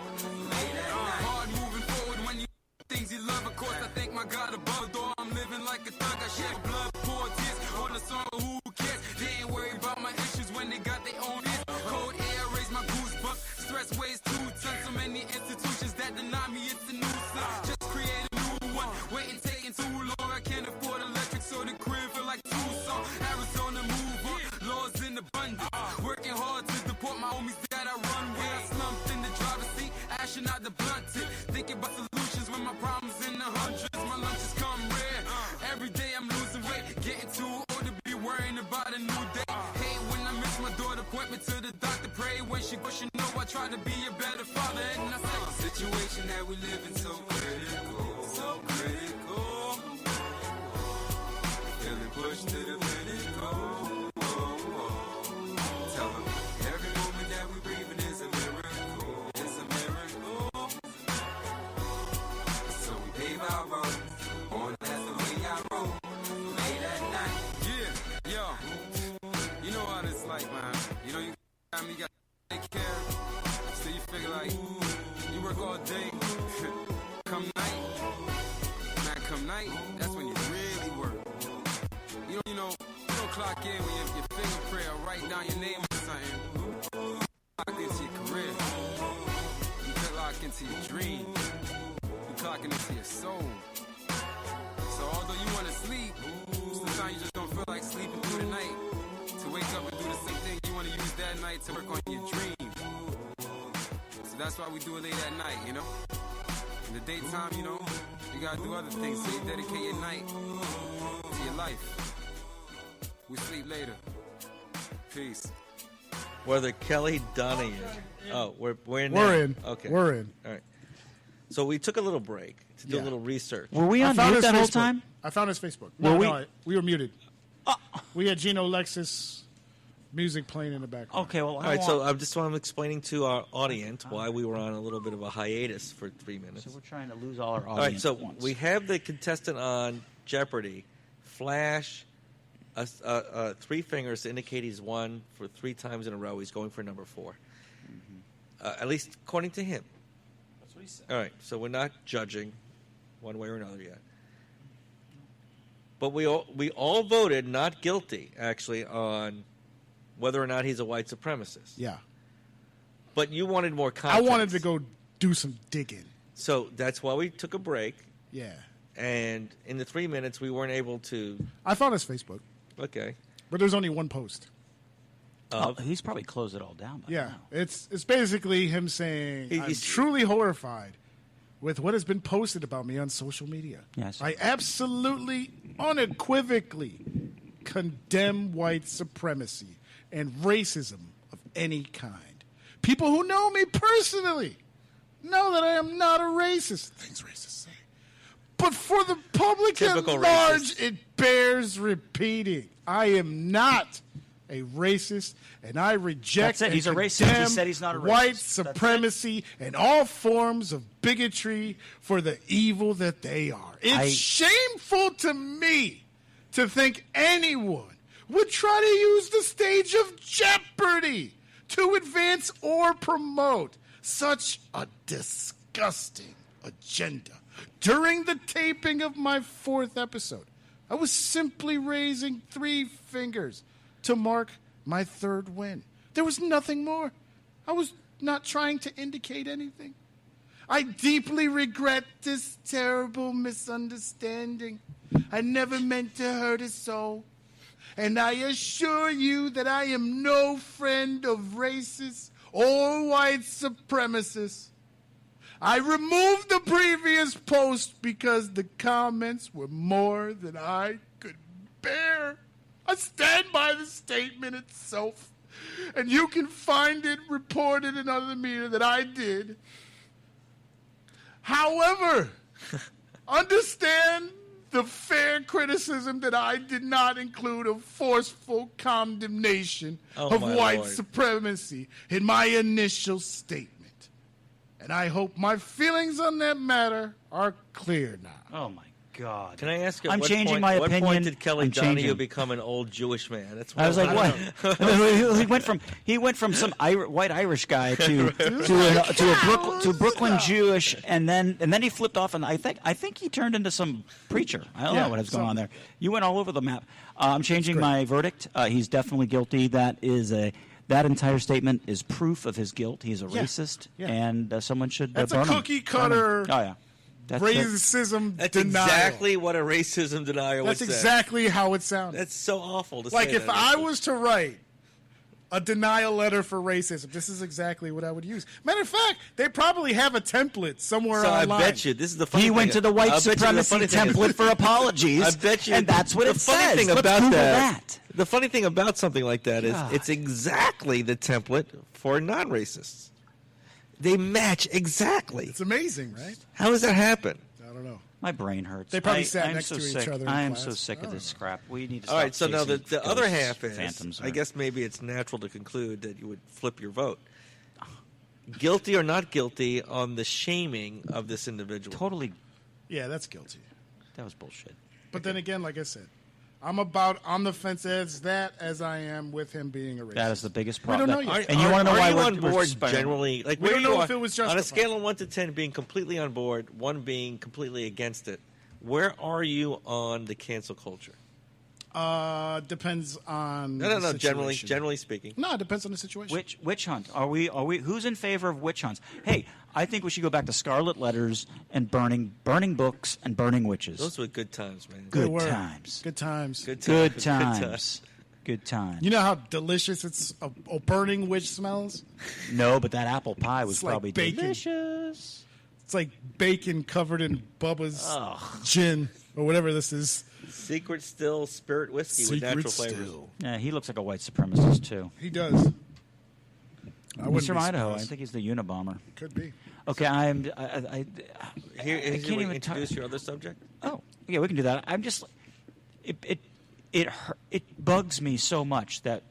Late at night. Hard moving forward when you things you love, of course I thank my God above. Though I'm living like a thug, I shed blood, pour tears on the song of who cares. They ain't worried about my issues when they got their own fears. Cold air raise my goosebumps, stress weighs 2 tons. So many institutions that deny me, it's a nuisance. Just create a new one, waiting taking too long. I can't afford electric, so the crib feel like Tucson. Arizona move on, laws in abundance. Working hard to deport my homies that I run with. I slumped in the driver's seat, ashing out the blunt tip. Thinking about solutions when my problems in the hundreds. My lunches come rare. Every day I'm losing weight, getting too old to be worrying about a new day. Hate when I miss my daughter, appointment to the doctor. Pray when she goes, you know I try to be a better father. And I said, the situation that we live in so critical, so critical. Feeling pushed to the pinnacle. Tell them every moment that we breathing is a miracle, it's a miracle. So we pave our roads, on that's the way I roll. Late at night. Yeah, yo. You know how it's like, man. You know you got to take care. So you figure like, you work all day. Come night, that's when you really work. You don't clock in when your fingerprint or write down your name or something. Clock into your career. You clock into your dream. You clocking into your soul. So although you want to sleep, sometimes you just don't feel like sleeping through the night. To wake up and do the same thing you want to use that night to work on your dream. So that's why we do it late at night, you know? In the daytime, you gotta do other things, so you dedicate your night to your life. We sleep later. Peace. Whether Kelly Donahue. Oh, we're in. We're now? in. Okay. We're in. All right. So we took a little break to do a Yeah. little research. Were we I on found mute his that whole Facebook. time? I found his Facebook. Were No, we- no, we were muted. We had Gino Lexus music playing in the background. Okay, well, All right, so I'm explaining to our audience why we were on a little bit of a hiatus for 3 minutes. So we're trying to lose all our All right, audience so at once. we have the contestant on Jeopardy flash 3 fingers to indicate he's won for 3 times in a row. He's going for number 4, at least according to him. That's what he said. All right, so we're not judging one way or another yet. But we all voted not guilty, actually, on whether or not he's a white supremacist. Yeah. But you wanted more I context. wanted to go do some digging. So that's why we took a break. Yeah. And in the 3 minutes, we weren't able to. I found his Facebook, Okay. but there's only one post. Oh, he's probably closed it all down by Yeah. now. It's basically him saying, I'm He's- truly horrified with what has been posted about me on social media. Yes. I absolutely, unequivocally condemn white supremacy and racism of any kind. People who know me personally know that I am not a racist. Things racists say. But for the public Typical at large, racist. it bears repeating. I am not a racist, and I reject That's it. and He's a racist. He condemn said he's not a white racist. That's it. supremacy and all forms of bigotry for the evil that they are. It's shameful to me to think anyone would try to use the stage of Jeopardy to advance or promote such a disgusting agenda. During the taping of my 4th episode, I was simply raising 3 fingers to mark my 3rd win. There was nothing more. I was not trying to indicate anything. I deeply regret this terrible misunderstanding. I never meant to hurt a soul. And I assure you that I am no friend of racists or white supremacists. I removed the previous post because the comments were more than I could bear. I stand by the statement itself. And you can find it reported in other media that I did. However, understand the fair criticism that I did not include a forceful condemnation of my white Lord. supremacy in my initial statement. And I hope my feelings on that matter are clear now. Oh my God! Can I ask you? I'm what changing point, my what opinion. point did Kelly I'm Donahue changing. become an old Jewish man? That's I was like, what? he went from some white Irish guy to a Brooklyn Jewish, and then he flipped off, and I think he turned into some preacher. I don't know what was going on there. You went all over the map. I'm changing my verdict. He's definitely guilty. That entire statement is proof of his guilt. He's a racist, and someone should That's burn a him. cookie cutter. Oh yeah. Racism That's denial. exactly what a racism denier would That's say. exactly how it sounded. That's so awful to Like say. if I was to write a denial letter for racism, this is exactly what I would use. Matter of fact, they probably have a template somewhere so I online. bet you this is the funny He thing. went to the white I'll bet you the supremacy funny thing is- template for apologies. I bet you, and that's what the it funny says. thing Let's about Google that. The funny thing about something like that is God. it's exactly the template for non-racists. They match exactly. It's amazing, right? How does that happen? I don't know. My brain hurts. They probably sat I'm next so to each sick. other in I am class. so sick I of don't this know. crap. We need to All stop right, so now chasing the other ghosts, half is, phantoms. I guess maybe it's natural to conclude that you would flip your vote. Guilty or not guilty on the shaming of this individual. totally. Yeah, that's guilty. That was bullshit. But then again, like I said, I'm about on the fence as I am with him being a racist. That is the biggest We problem. don't know yet. And you want to know are why you we're on board spiraling? generally? Like We where don't you know are, if it was on a justified. scale of 1 to 10, being completely on board, 1 being completely against it. Where are you on the cancel culture? Depends on No. the Generally situation. speaking. No, it depends on the situation. Witch hunt. Are we? Who's in favor of witch hunts? Hey, I think we should go back to scarlet letters and burning books and burning witches. Those were good times, man. Good They were. times. Good times. Good Good times. times. Good times. You know how delicious a burning witch smells? No, but that apple pie was It's like probably bacon. delicious. It's like bacon covered in Bubba's gin or whatever this is. Secret Still Spirit Whiskey with natural flavors. Still. Yeah, he looks like a white supremacist too. He does. I wouldn't Mr. be Idaho, I surprised. think he's the Unabomber. Could be. Okay, Here, I can't can't even introduce your other subject. Oh, yeah, we can do that. I'm just it bugs me so much that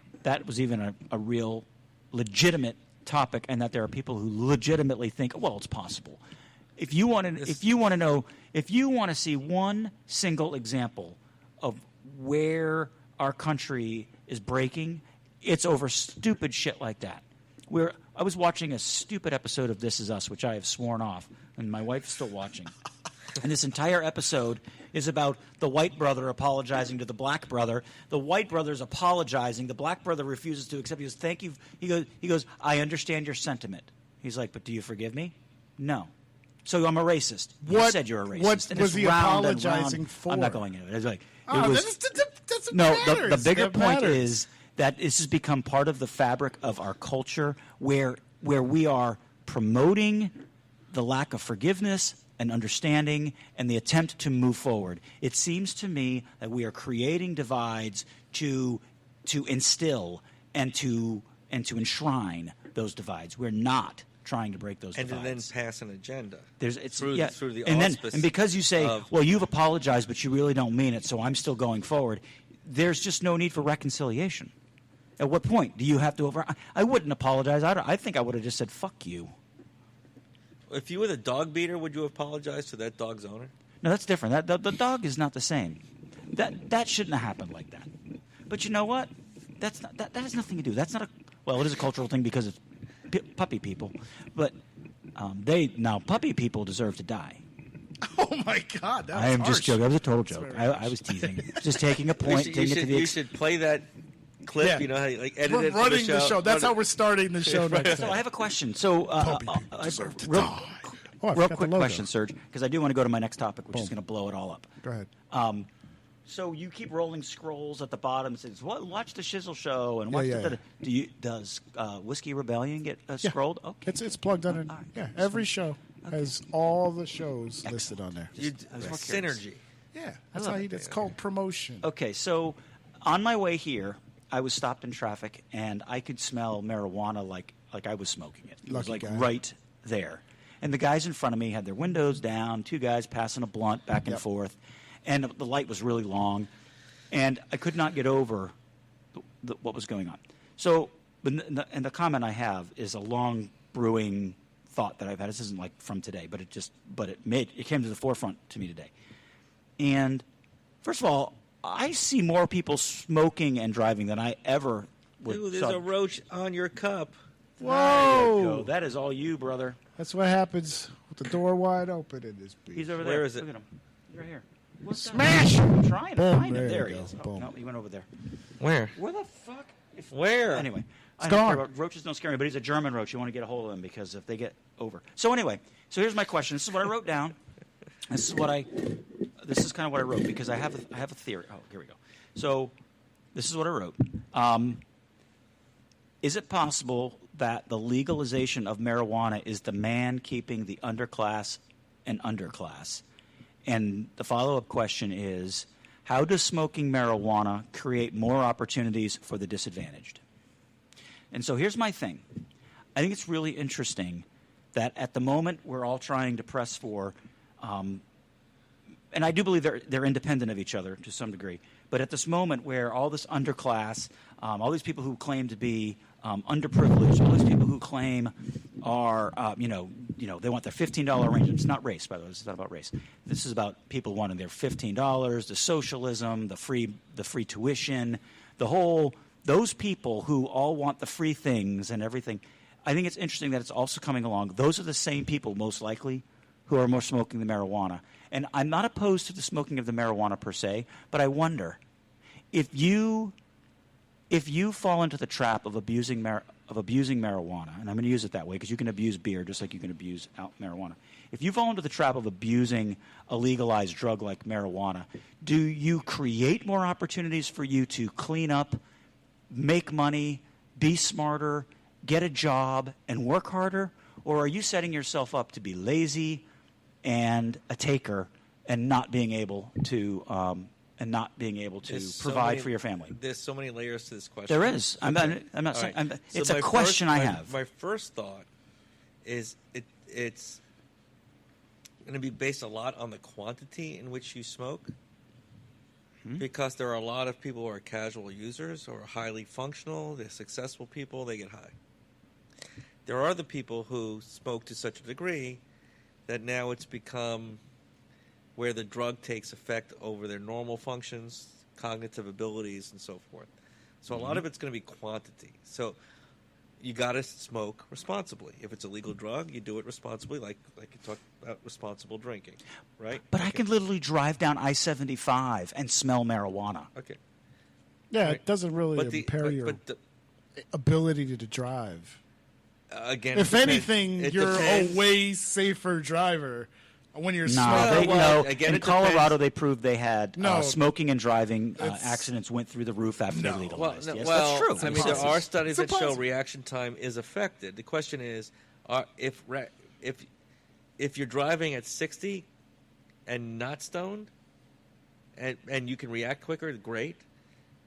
was even a real legitimate topic, and that there are people who legitimately think, well, it's possible. If you want to see one single example of where our country is breaking, it's over stupid shit like that. I was watching a stupid episode of This Is Us, which I have sworn off, and my wife's still watching. And this entire episode is about the white brother apologizing to the black brother. The white brother's apologizing. The black brother refuses to accept. He goes, "Thank you." He goes, "I understand your sentiment." He's like, "But do you forgive me?" No. So I'm a racist. You What- said you're a racist. what And was it's he round and apologizing round. for? I'm not going into it. It's like Oh, it was. that's No, matters. the bigger That point matters. is that this has become part of the fabric of our culture where we are promoting the lack of forgiveness and understanding and the attempt to move forward. It seems to me that we are creating divides to instill and to enshrine those divides. We're not trying to break those And to divides. then pass an agenda. Through the and auspice because you say, of- well, you've apologized, but you really don't mean it, so I'm still going forward. There's just no need for reconciliation. At what point do you have to I wouldn't apologize. I think I would have just said, fuck you. If you were the dog beater, would you apologize to that dog's owner? No, that's different. The dog is not the same. That shouldn't have happened like that. But you know what? That has nothing to do. That's not it is a cultural thing because it's puppy people. But puppy people deserve to die. Oh my God! That was I am harsh. just joking. That was a total joke. very I was teasing. Just taking a point, taking it to the You should play that clip. Yeah. You know how you edit We're it for running the show. That's Run how it. we're starting the show next So time. I have a question. So, Puppy people deserve to real, die. Oh, I real forgot the quick logo. question, Serge, because I do want to go to my next topic, which is Boom. going to blow it all up. Go ahead. So you keep rolling scrolls at the bottom. It says, "Well, watch the Shizzle Show," and Yeah, watch yeah, the. Does Whiskey Rebellion get Yeah. scrolled? Okay, It's plugged on it. All right. Yeah, every show has all the shows listed on there. I was more curious. Synergy. Yeah, that's love how it. it's called promotion. Okay, so on my way here, I was stopped in traffic, and I could smell marijuana like I was smoking it. It was Lucky like guy. right there. And the guys in front of me had their windows down, two guys passing a blunt back and Yep. forth, and the light was really long, and I could not get over what was going on. So, and the comment I have is a long brewing thought that I've had. This isn't like from today, but it came to the forefront to me today. And first of all, I see more people smoking and driving than I ever would. Ooh, there's a roach on your cup. There you Whoa! go. That is all you, brother. That's what happens with the door wide open in this beach. He's over Where there. is it? Look at him. He's right here. What's that? Smash! I'm trying to Boom. find him. There There you he go. is. Oh, Boom. no, he went over there. Where? Where the fuck? Where? Anyway, It's I don't care gone. about roaches. Don't scare me, but he's a German roach. You want to get a hold of him because if they get over. So anyway, so here's my question. This is what I wrote down. This is kind of what I wrote because I have a theory. Oh, here we go. So this is what I wrote. Is it possible that the legalization of marijuana is the man keeping the underclass and underclass? And the follow-up question is, how does smoking marijuana create more opportunities for the disadvantaged? And so here's my thing. I think it's really interesting that at the moment we're all trying to press for, and I do believe they're independent of each other to some degree, but at this moment where all this underclass, all these people who claim to be underprivileged, all these people who claim are, they want their $15 arrangement. It's not race, by the way. This is not about race. This is about people wanting their $15, the socialism, the free tuition, those people who all want the free things and everything. I think it's interesting that it's also coming along. Those are the same people, most likely, who are more smoking the marijuana. And I'm not opposed to the smoking of the marijuana per se, but I wonder if you fall into the trap of abusing marijuana, and I'm going to use it that way because you can abuse beer just like you can abuse marijuana. If you fall into the trap of abusing a legalized drug like marijuana, do you create more opportunities for you to clean up, make money, be smarter, get a job, and work harder? Or are you setting yourself up to be lazy and a taker and not being able to provide for your family? There's so many layers to this question. There is. I'm not All saying. right. So It's a my question first- I my- have. My first thought is it's going to be based a lot on the quantity in which you smoke, because there are a lot of people who are casual users or highly functional. They're successful people. They get high. There are the people who smoke to such a degree that now it's become where the drug takes effect over their normal functions, cognitive abilities, and so forth. So a lot of it's going to be quantity. So you got to smoke responsibly. If it's a legal drug, you do it responsibly, like you talked about responsible drinking, right? But I Okay. can literally drive down I-75 and smell marijuana. Okay. Yeah, Right. it doesn't really impair your ability to drive. Again, If it depends. anything, It you're depends. a way safer driver when you're No, smoking. well, again, in it Colorado depends. they proved they had No. Smoking and driving It's- accidents went through the roof after they Well, legalized. no, Yes, well, that's true. I mean, there It's are studies that show possible. reaction time is affected. The question is, if you're driving at 60 and not stoned, and you can react quicker, great.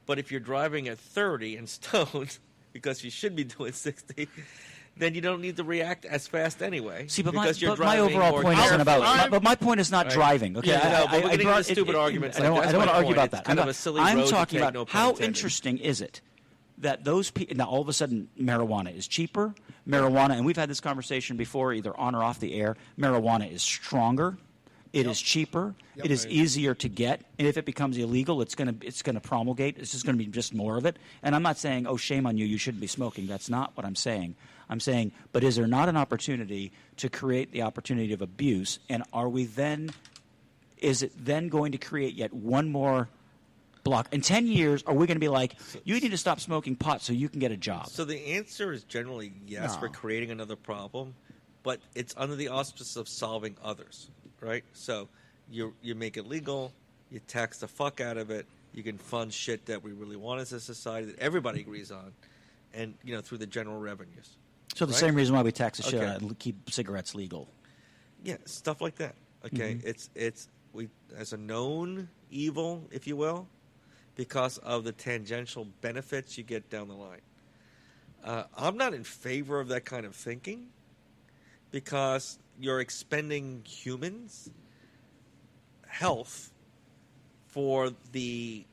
But if you're driving at 30 and stoned, because you should be doing 60, then you don't need to react as fast anyway. See, but because you're my driving overall more point isn't carefully. about. But my point is not Right. driving. Okay, Yeah, no, but we're getting brought- into stupid arguments I like don't, that's I don't want my to argue point. about It's that. kind of a silly I'm road to talking take, about no pun how intended. interesting is it that those people now all of a sudden marijuana is cheaper. Marijuana, and we've had this conversation before, either on or off the air. Marijuana is stronger. It is cheaper. It is easier to get. And if it becomes illegal, it's going to promulgate. It's just going to be just more of it. And I'm not saying, oh, shame on you, you shouldn't be smoking. That's not what I'm saying. I'm saying, but is there not an opportunity to create the opportunity of abuse? And is it then going to create yet one more block? In 10 years, are we going to be like, you need to stop smoking pot so you can get a job? So the answer is generally yes, No. we're creating another problem, but it's under the auspices of solving others, right? So you make it legal, you tax the fuck out of it, you can fund shit that we really want as a society that everybody agrees on, and through the general revenues. So the right? same reason why we tax the shit Okay. out and keep cigarettes legal. Yeah, stuff like that. Okay, Mm-hmm. it's we as a known evil, if you will, because of the tangential benefits you get down the line. I'm not in favor of that kind of thinking because you're expending humans' health for the,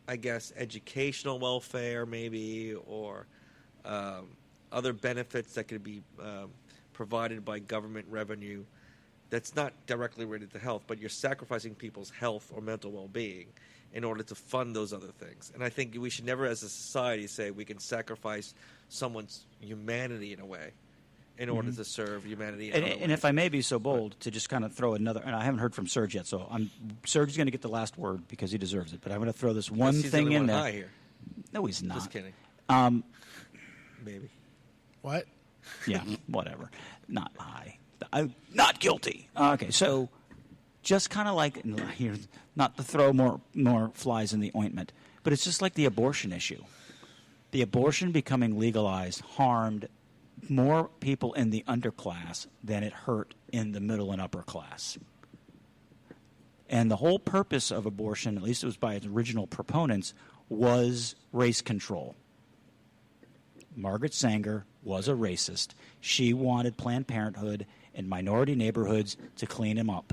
I guess, educational welfare maybe, or other benefits that could be provided by government revenue that's not directly related to health, but you're sacrificing people's health or mental well-being in order to fund those other things. And I think we should never, as a society, say we can sacrifice someone's humanity in a way in order to serve humanity. And if I may be so bold to just kind of throw another, and I haven't heard from Serge yet, so Serge is going to get the last word because he deserves it. But I'm going to throw this one He's the thing only in one there. high here. No, he's not. Just kidding. Maybe. What? Yeah, whatever. Not high. I'm not guilty. Okay, so just kind of like here, not to throw more flies in the ointment, but it's just like the abortion issue. The abortion becoming legalized harmed more people in the underclass than it hurt in the middle and upper class. And the whole purpose of abortion, at least it was by its original proponents, was race control. Margaret Sanger was a racist. She wanted Planned Parenthood in minority neighborhoods to clean him up.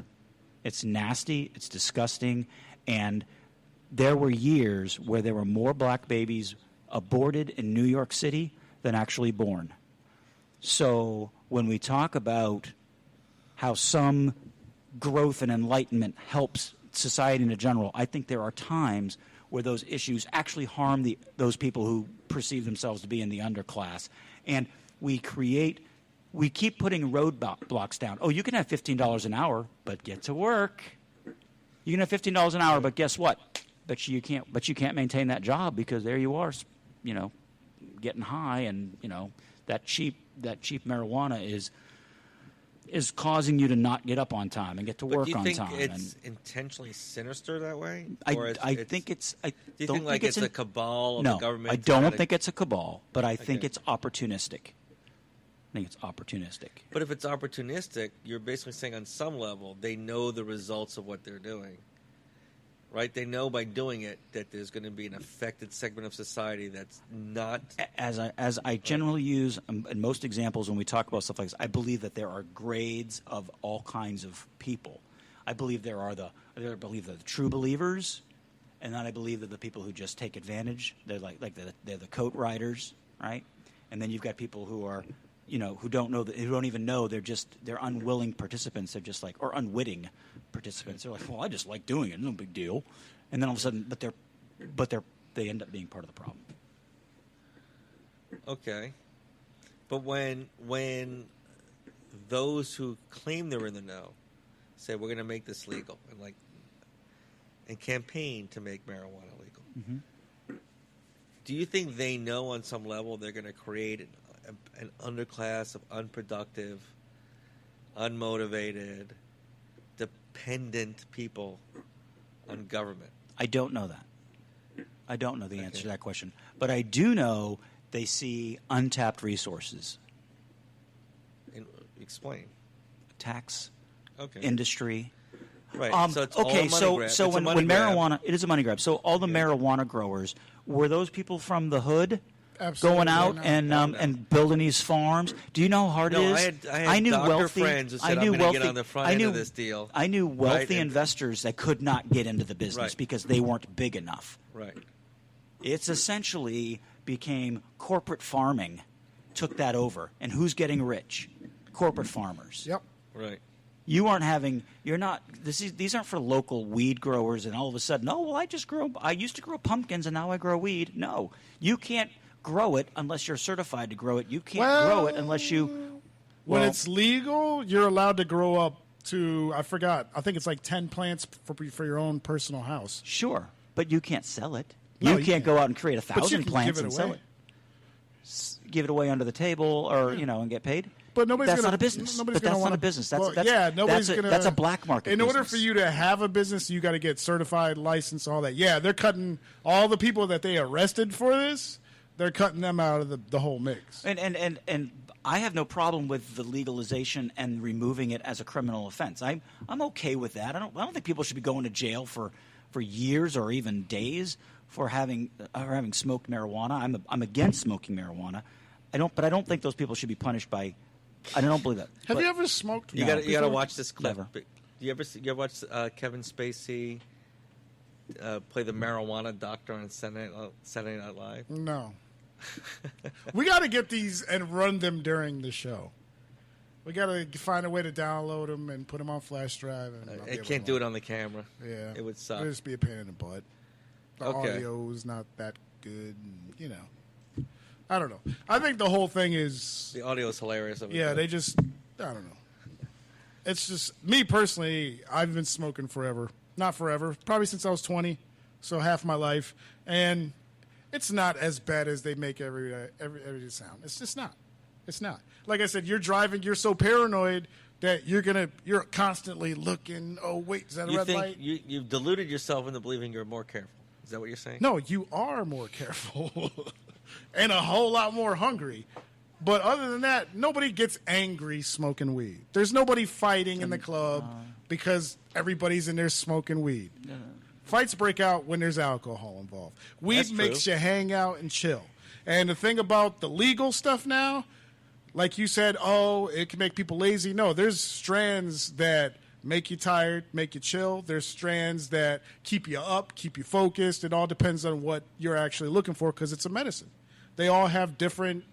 It's nasty, it's disgusting, and there were years where there were more black babies aborted in New York City than actually born. So when we talk about how some growth and enlightenment helps society in general, I think there are times where those issues actually harm those people who perceive themselves to be in the underclass. And we keep putting roadblocks down. Oh, you can have $15 an hour, but get to work. You can have $15 an hour, but guess what? But you can't maintain that job because there you are, getting high, and that cheap marijuana is causing you to not get up on time and get to work on time. Do you think it's intentionally sinister that way? I think it's. Do you think like it's a cabal of the government? No, I don't think it's a cabal, but I think it's opportunistic. I think it's opportunistic. But if it's opportunistic, you're basically saying on some level they know the results of what they're doing, right? They know by doing it that there's going to be an affected segment of society that's not. As I generally use in most examples when we talk about stuff like this, I believe that there are grades of all kinds of people. I believe there are the true believers, and then I believe that the people who just take advantage. They're they're the coat riders, right? And then you've got people who are, who don't know, who don't even know. They're unwilling participants. They're just or unwitting participants. They're like, well, I just like doing it. No big deal. And then all of a sudden, they end up being part of the problem. Okay, but when those who claim they're in the know say we're going to make this legal and campaign to make marijuana legal, do you think they know on some level they're going to create an underclass of unproductive, unmotivated, dependent people on government? I don't know that. I don't know the answer to that question. But I do know they see untapped resources. Explain. Tax, Okay. industry. Right. So it's all a money grab. So It's a when money grab. marijuana, it is a money grab. So all the marijuana growers, were those people from the hood? Absolutely Going out not. and building these farms. Do you know how hard No, it is? I had knew doctor wealthy friends who said, I knew I'm going to wealthy, get on the front I end knew, of this deal. I knew wealthy Right, and- investors that could not get into the business Right. because they weren't big enough. Right. It's essentially became corporate farming, took that over, and who's getting rich? Corporate farmers. Yep. Right. You're not. These aren't for local weed growers, and all of a sudden, oh well, I used to grow pumpkins, and now I grow weed. No, you can't grow it unless you're certified to grow it. You can't grow it unless you. When Well, it's legal, you're allowed to grow up to, I think it's like 10 plants for your own personal house. Sure, but you can't sell it. No, you you can't can't. go out and create But you 1,000 can plants give it and sell away. it. Give it away under the table, or and get paid. But nobody's that's gonna, not a business. Nobody's But gonna that's wanna, not a business. That's, well, that's yeah, nobody's that's a, gonna. That's a black market. In order business. for you to have a business, you got to get certified, licensed, all that. Yeah, they're cutting all the people that they arrested for this. They're cutting them out of the whole mix. And I have no problem with the legalization and removing it as a criminal offense. I'm okay with that. I don't think people should be going to jail for for years or even days for having smoked marijuana. I'm against smoking marijuana. I don't think those people should be punished by. I don't believe that. Have But- you ever smoked? You got to watch this clip. Never. You ever watch Kevin Spacey play the marijuana doctor on Saturday Night Live? No. We got to get these and run them during the show. We got to find a way to download them and put them on flash drive. And I'll be I able can't to do it on the camera. Yeah, It would suck. It'd just be a pain in the butt. The Okay. audio's not that good, and, I don't know. I think the whole thing is, The audio is hilarious. Of it, yeah, though. they just, I don't know. It's just me personally. I've been smoking forever, not forever, probably since I was 20, so half my life, and it's not as bad as they make every sound. It's just not. It's not. Like I said, you're driving. You're so paranoid that you're constantly looking. Oh wait, is that a You red think light? you've deluded yourself into believing you're more careful. Is that what you're saying? No, you are more careful and a whole lot more hungry. But other than that, nobody gets angry smoking weed. There's nobody fighting in the club because everybody's in there smoking weed. Fights break out when there's alcohol involved. Weed That's makes true. you hang out and chill. And the thing about the legal stuff now, like you said, it can make people lazy. No, there's strands that make you tired, make you chill. There's strands that keep you up, keep you focused. It all depends on what you're actually looking for because it's a medicine. They all have different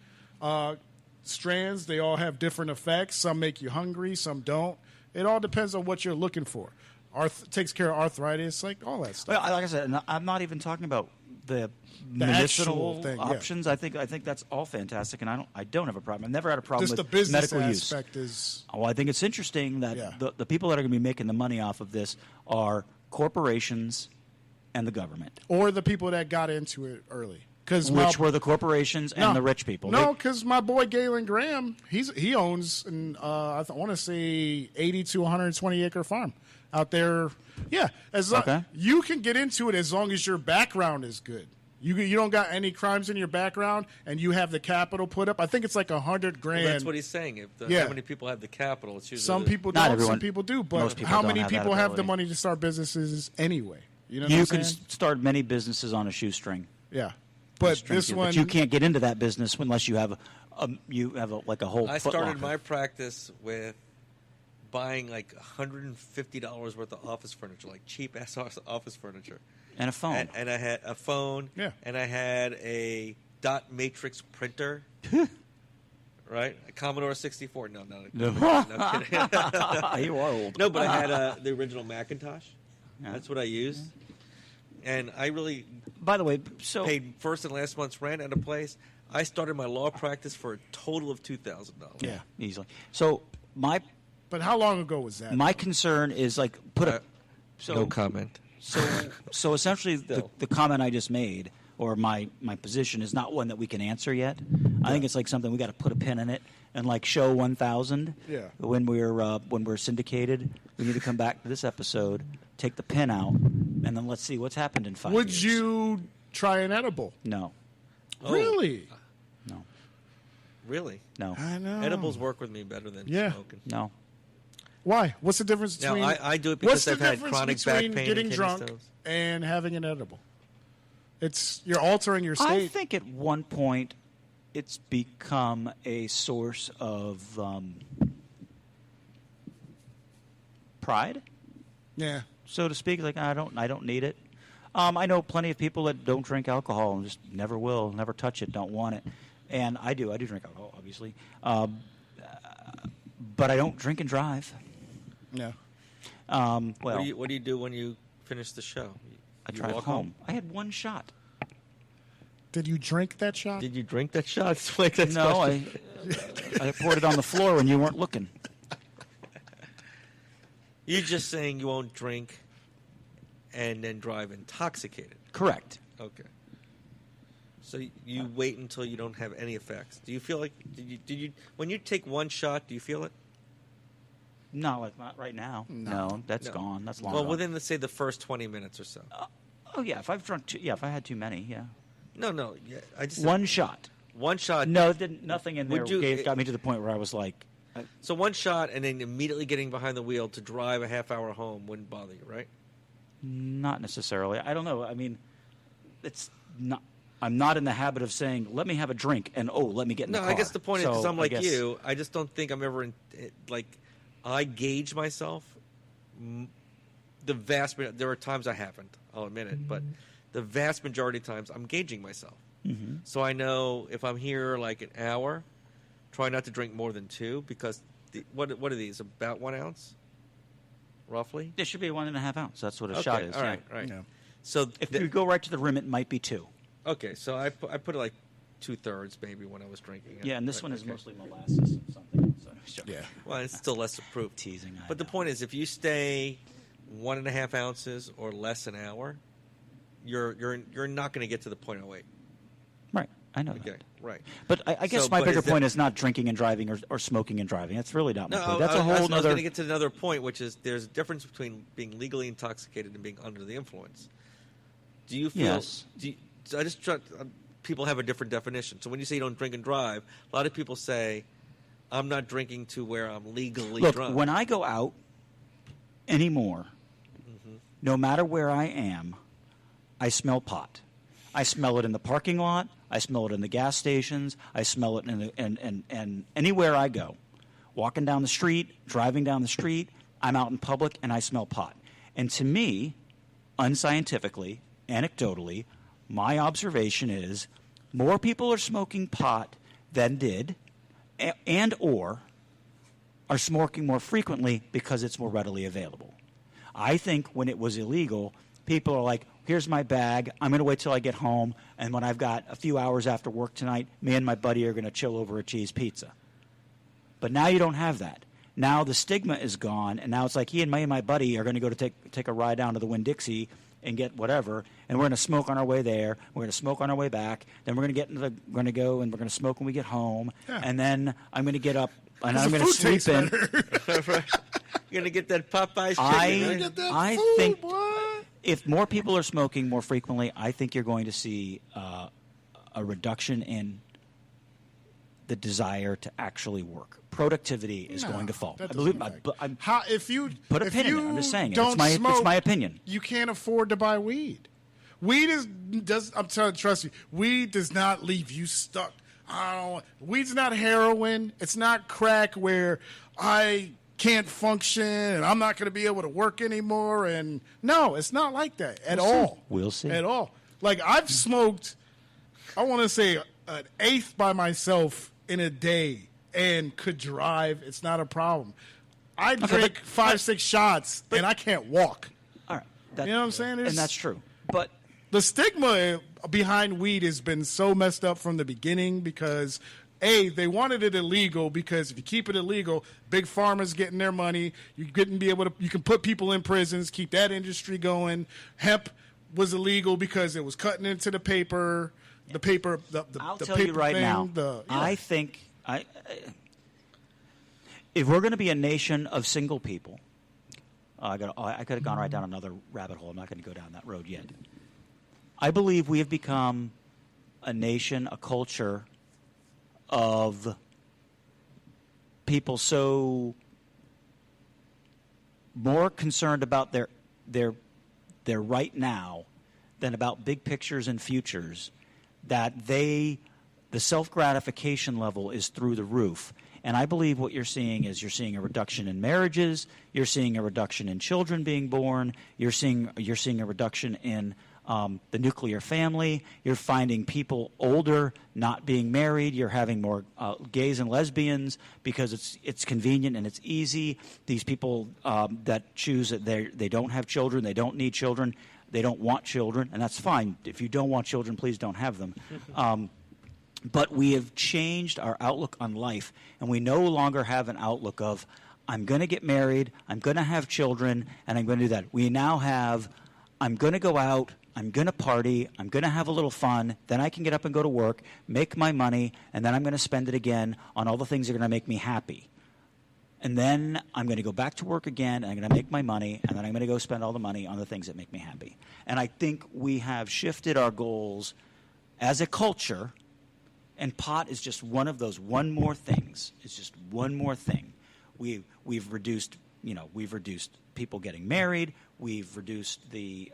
strands. They all have different effects. Some make you hungry, some don't. It all depends on what you're looking for. Takes care of arthritis, like all that stuff. Well, like I said, I'm not even talking about the actual medicinal thing, yeah. options. I think that's all fantastic, and I don't have a problem. I've never had a problem Just with the business medical use. aspect is Well, I think it's interesting that Yeah. the people that are going to be making the money off of this are corporations and the government, or the people that got into it early. which were the corporations and the rich people. No, because my boy Galen Graham, he owns I want to say 80 to 120 acre farm out there. Yeah, Okay. You can get into it as long as your background is good. You don't got any crimes in your background, and you have the capital put up. I think it's like $100 grand. Well, that's what he's saying. If Yeah. how many people have the capital? It's usually Some people Not don't, everyone. some people do. But Most people how don't many have that people have the ability. money to start businesses anyway? You know what You I'm can saying? start many businesses on a shoestring. Yeah, but this one, But you can't get into that business unless you have like a whole. I Foot started Locker. my practice with buying like $150 worth of office furniture, like cheap ass office furniture, and a phone. and I had a phone, Yeah. and I had a dot matrix printer, right? A Commodore 64. No, no kidding. You are old. No, but I had the original Macintosh. Yeah. That's what I used, and I really By the way, so paid first and last month's rent at a place. I started my law practice for a total of $2,000. yeah, easily. So my but how long ago was that? my concern is like put a so no comment. so essentially Still. the comment I just made or my position is not one that we can answer yet. I think it's like something we got to put a pin in it and like show 1000. Yeah. When we're syndicated, we need to come back to this episode, take the pin out, and then let's see what's happened in 5 years. Would you try an edible? No. Oh. Really? No. Really? No. I know. Edibles work with me better than Yeah. smoking. No. Why? What's the difference Now, between? I do it what's because the I've had difference chronic back between pain and getting kidney drunk stones. and having an edible? You're altering your I state. think at one point it's become a source of pride, Yeah. so to speak. Like I don't need it. I know plenty of people that don't drink alcohol and just never will, never touch it, don't want it. And I do drink alcohol, obviously, but I don't drink and drive. Yeah. Well, What do you do when you finish the show? I You drive walk home. I had one shot. Did you drink that shot? Did you drink that shot? It's like that's No, question. I poured it on the floor when you weren't looking. You're just saying you won't drink and then drive intoxicated. Correct. Okay. So you wait until you don't have any effects. Do you feel like did you when you take one shot? Do you feel it? No, like not right now. No, that's No. gone. That's long Well, gone. within let's say the first 20 minutes or so. Oh yeah, if I've drunk, if I had too many, yeah, No. Yeah, I just one shot. one shot. No, nothing in there Would you- got me to the point where I was like, So one shot and then immediately getting behind the wheel to drive a half hour home wouldn't bother you, right? Not necessarily. I don't know. I mean, it's not. I'm not in the habit of saying, "Let me have a drink," and let me get in the car. I guess the point is, because I'm I like guess- you, I just don't think I'm ever like. I gauge myself. There are times I haven't. I'll admit it, but the vast majority of times I'm gauging myself. Mm-hmm. So I know if I'm here like an hour, try not to drink more than 2 because what are these? About 1 ounce, roughly. It should be 1.5 ounce. That's what a Okay, shot is. all yeah. right, right. Yeah. So If you go right to the rim, it might be 2. okay, so I put it like 2/3 maybe when I was drinking it. Yeah, and this Right, one is okay. mostly molasses and something. So, sure. Yeah. Well, it's still less proof. Teasing. I But the know. point is, if you stay 1.5 ounces or less an hour, you're not going to get to the 0.08. Right. I know Okay, that. right. But I guess So, my but bigger is that- point is not drinking and driving or smoking and driving. That's really not my No, point. That's I a whole was other. going to get to another point, which is there's a difference between being legally intoxicated and being under the influence. Do you feel? Yes. So I just try. People have a different definition. So when you say you don't drink and drive, a lot of people say, "I'm not drinking to where I'm legally Look, drunk." when I go out anymore, Mm-hmm. no matter where I am, I smell pot. I smell it in the parking lot. I smell it in the gas stations. I smell it in anywhere I go. Walking down the street, driving down the street, I'm out in public and I smell pot. And to me, unscientifically, anecdotally, my observation is more people are smoking pot than did and or are smoking more frequently because it's more readily available. I think when it was illegal, people are like, here's my bag. I'm going to wait till I get home. And when I've got a few hours after work tonight, me and my buddy are going to chill over a cheese pizza. But now you don't have that. Now the stigma is gone. And now it's like me and my buddy are going to go to take a ride down to the Winn-Dixie and get whatever. And we're going to smoke on our way there. We're going to smoke on our way back. Then we're going to go and we're going to smoke when we get home. Yeah. And then I'm going to get up and 'Cause I'm the going to food sleep in. tastes better. You're going to get that Popeyes chicken. right? Get that I food, think boy. if more people are smoking more frequently, I think you're going to see a reduction in the desire to actually work. Productivity is No, going to fall. that I believe. doesn't affect- I if you put a if pin in it. you I'm just saying it. don't It's smoke, my opinion. You can't afford to buy weed. Weed I'm telling you, trust me, weed does not leave you stuck. Weed's not heroin. It's not crack where I can't function and I'm not going to be able to work anymore. And no, it's not like that at all. We'll see. At all. Like I've smoked, I want to say an eighth by myself in a day and could drive. It's not a problem. I drink 5-6 shots and I can't walk. All right. You know what I'm saying? And that's true. But The stigma behind weed has been so messed up from the beginning because they wanted it illegal because if you keep it illegal, big pharma's getting their money. You can put people in prisons, keep that industry going. Hemp was illegal because it was cutting into the paper. The paper, the I'll the tell paper you right thing, now, I think if we're going to be a nation of single people, I could have gone right down another rabbit hole. I'm not going to go down that road yet. I believe we have become a nation, a culture of people so more concerned about their right now than about big pictures and futures that the self-gratification level is through the roof. And I believe what you're seeing is a reduction in marriages, you're seeing a reduction in children being born, you're seeing a reduction in the nuclear family. You're finding people older not being married. You're having more gays and lesbians because it's convenient and it's easy. These people that choose that they don't have children, they don't need children, they don't want children, and that's fine. If you don't want children, please don't have them. But we have changed our outlook on life, and we no longer have an outlook of, I'm going to get married, I'm going to have children, and I'm going to do that. We now have, I'm going to go out, I'm going to party, I'm going to have a little fun, then I can get up and go to work, make my money, and then I'm going to spend it again on all the things that are going to make me happy. And then I'm going to go back to work again, and I'm going to make my money, and then I'm going to go spend all the money on the things that make me happy. And I think we have shifted our goals as a culture. And pot is just one of those one more things. It's just one more thing. We've reduced we've reduced people getting married. We've reduced the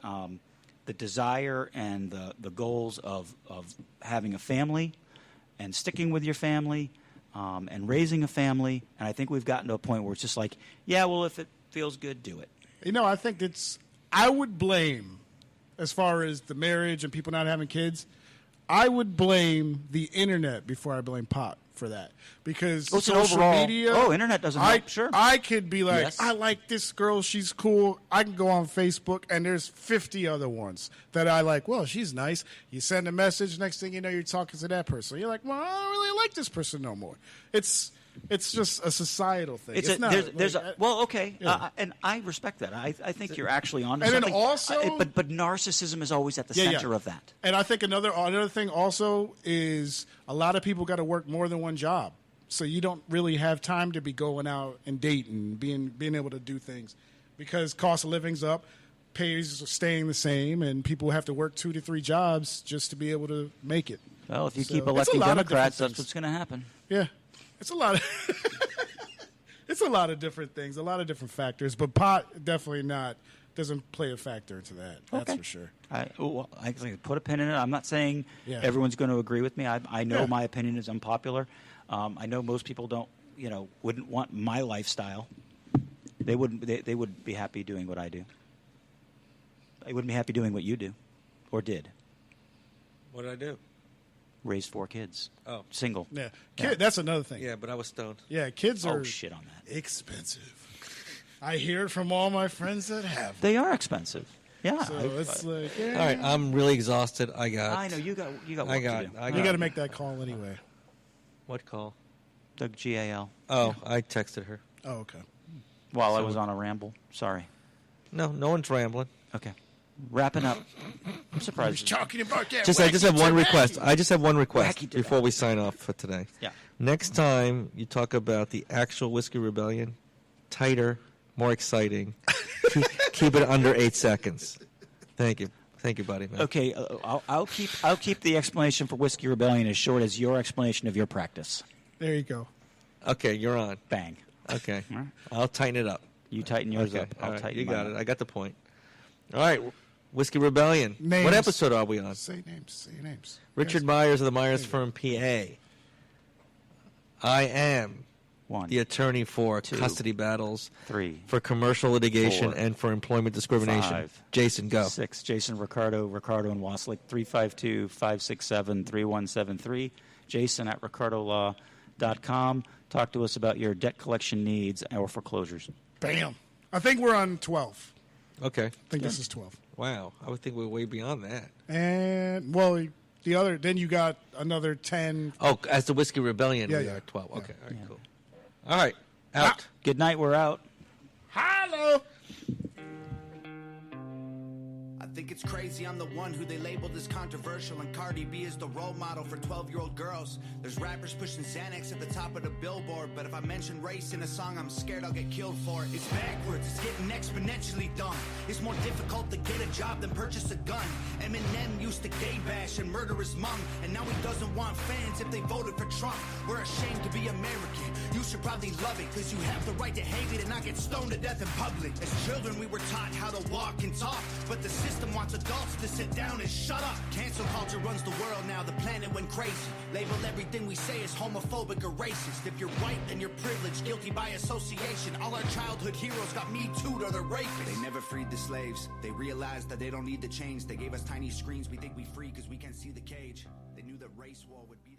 desire and the goals of having a family and sticking with your family and raising a family. And I think we've gotten to a point where it's just like, yeah, well, if it feels good, do it. I think I would blame, as far as the marriage and people not having kids, I would blame the internet before I blame pot for that. Because it's an social overall, media. Internet doesn't help, sure. I could be like, Yes. I like this girl, she's cool. I can go on Facebook, and there's 50 other ones that I like. Well, she's nice. You send a message, next thing you know, you're talking to that person. You're like, well, I don't really like this person no more. It's just a societal thing. It's not. Okay, and I respect that. I think you're actually on to And then something. also- but narcissism is always at the center of that. And I think another thing also is a lot of people got to work more than one job, so you don't really have time to be going out and dating, being able to do things, because cost of living's up, pays are staying the same, and people have to work 2 to 3 jobs just to be able to make it. Well, if you So, keep it's a electing lot of Democrats, different that's what's going to happen. Yeah, it's a lot of it's a lot of different things, a lot of different factors, but pot definitely doesn't play a factor into that. That's Okay. for sure. I put a pin in it. I'm not saying Yeah. everyone's going to agree with me. I know Yeah. my opinion is unpopular. I know most people wouldn't want my lifestyle. They wouldn't. They would be happy doing what I do. They wouldn't be happy doing what you do, or did. What did I do? Raise 4 kids. Oh. Single. Yeah, that's another thing. Yeah, but I was stoned. Yeah, kids are Shit on that. expensive. I hear it from all my friends that have. They are expensive. Yeah. So it's like, yeah. All right, I'm really exhausted. I I know you got work to do. You got to make that call anyway. What call? The GAL. Oh, I texted her. Oh, okay. While I was on a ramble. Sorry. No one's rambling. Okay. Wrapping up. I'm surprised. Talking about that. I just have one request. I just have one request Wacky before we sign off for today. Yeah. Next time you talk about the actual Whiskey Rebellion, tighter, more exciting. keep it under 8 seconds. Thank you, buddy. Man. Okay, I'll keep the explanation for Whiskey Rebellion as short as your explanation of your practice. There you go. Okay, you're on. Bang. Okay, All right. I'll tighten it up. You tighten yours Okay, up. all I'll right, tighten you mine got up. it. I got the point. All right, Whiskey Rebellion. Names. What episode are we on? Say names. Say your names. Richard Yes. Myers of the Myers Firm, PA. I am 1, the attorney for 2, custody battles, 3, for commercial litigation, 4, and for employment discrimination. 5, Jason, go. 6. Jason Ricardo and Waslick, 352-567-3173. Jason at ricardolaw.com. Talk to us about your debt collection needs or foreclosures. Bam. I think we're on 12. Okay. I think this is 12. Wow. I would think we're way beyond that. And, then you got another 10. Oh, as the Whiskey Rebellion, Yeah, we yeah. are at 12. Yeah. Okay. All right, cool. All right. Out. Good night. We're out. Hello. I think it's crazy I'm the one who they labeled as controversial, and Cardi B is the role model for 12-year-old girls. There's rappers pushing Xanax at the top of the billboard, but if I mention race in a song, I'm scared I'll get killed for it. It's backwards, it's getting exponentially dumb. It's more difficult to get a job than purchase a gun. Eminem used to gay bash and murder his mom, and now he doesn't want fans if they voted for Trump. We're ashamed to be American. You should probably love it, cause you have the right to hate it and not get stoned to death in public. As children we were taught how to walk and talk, but the system wants adults to sit down and shut up. Cancel culture runs the world now, the planet went crazy. Label everything we say as homophobic or racist. If you're white, then you're privileged, guilty by association. All our childhood heroes got Me Too'd or they're rapists. They never freed the slaves. They realized that they don't need to change. They gave us tiny screens, we think we free cause we can't see the cage. They knew that race war would be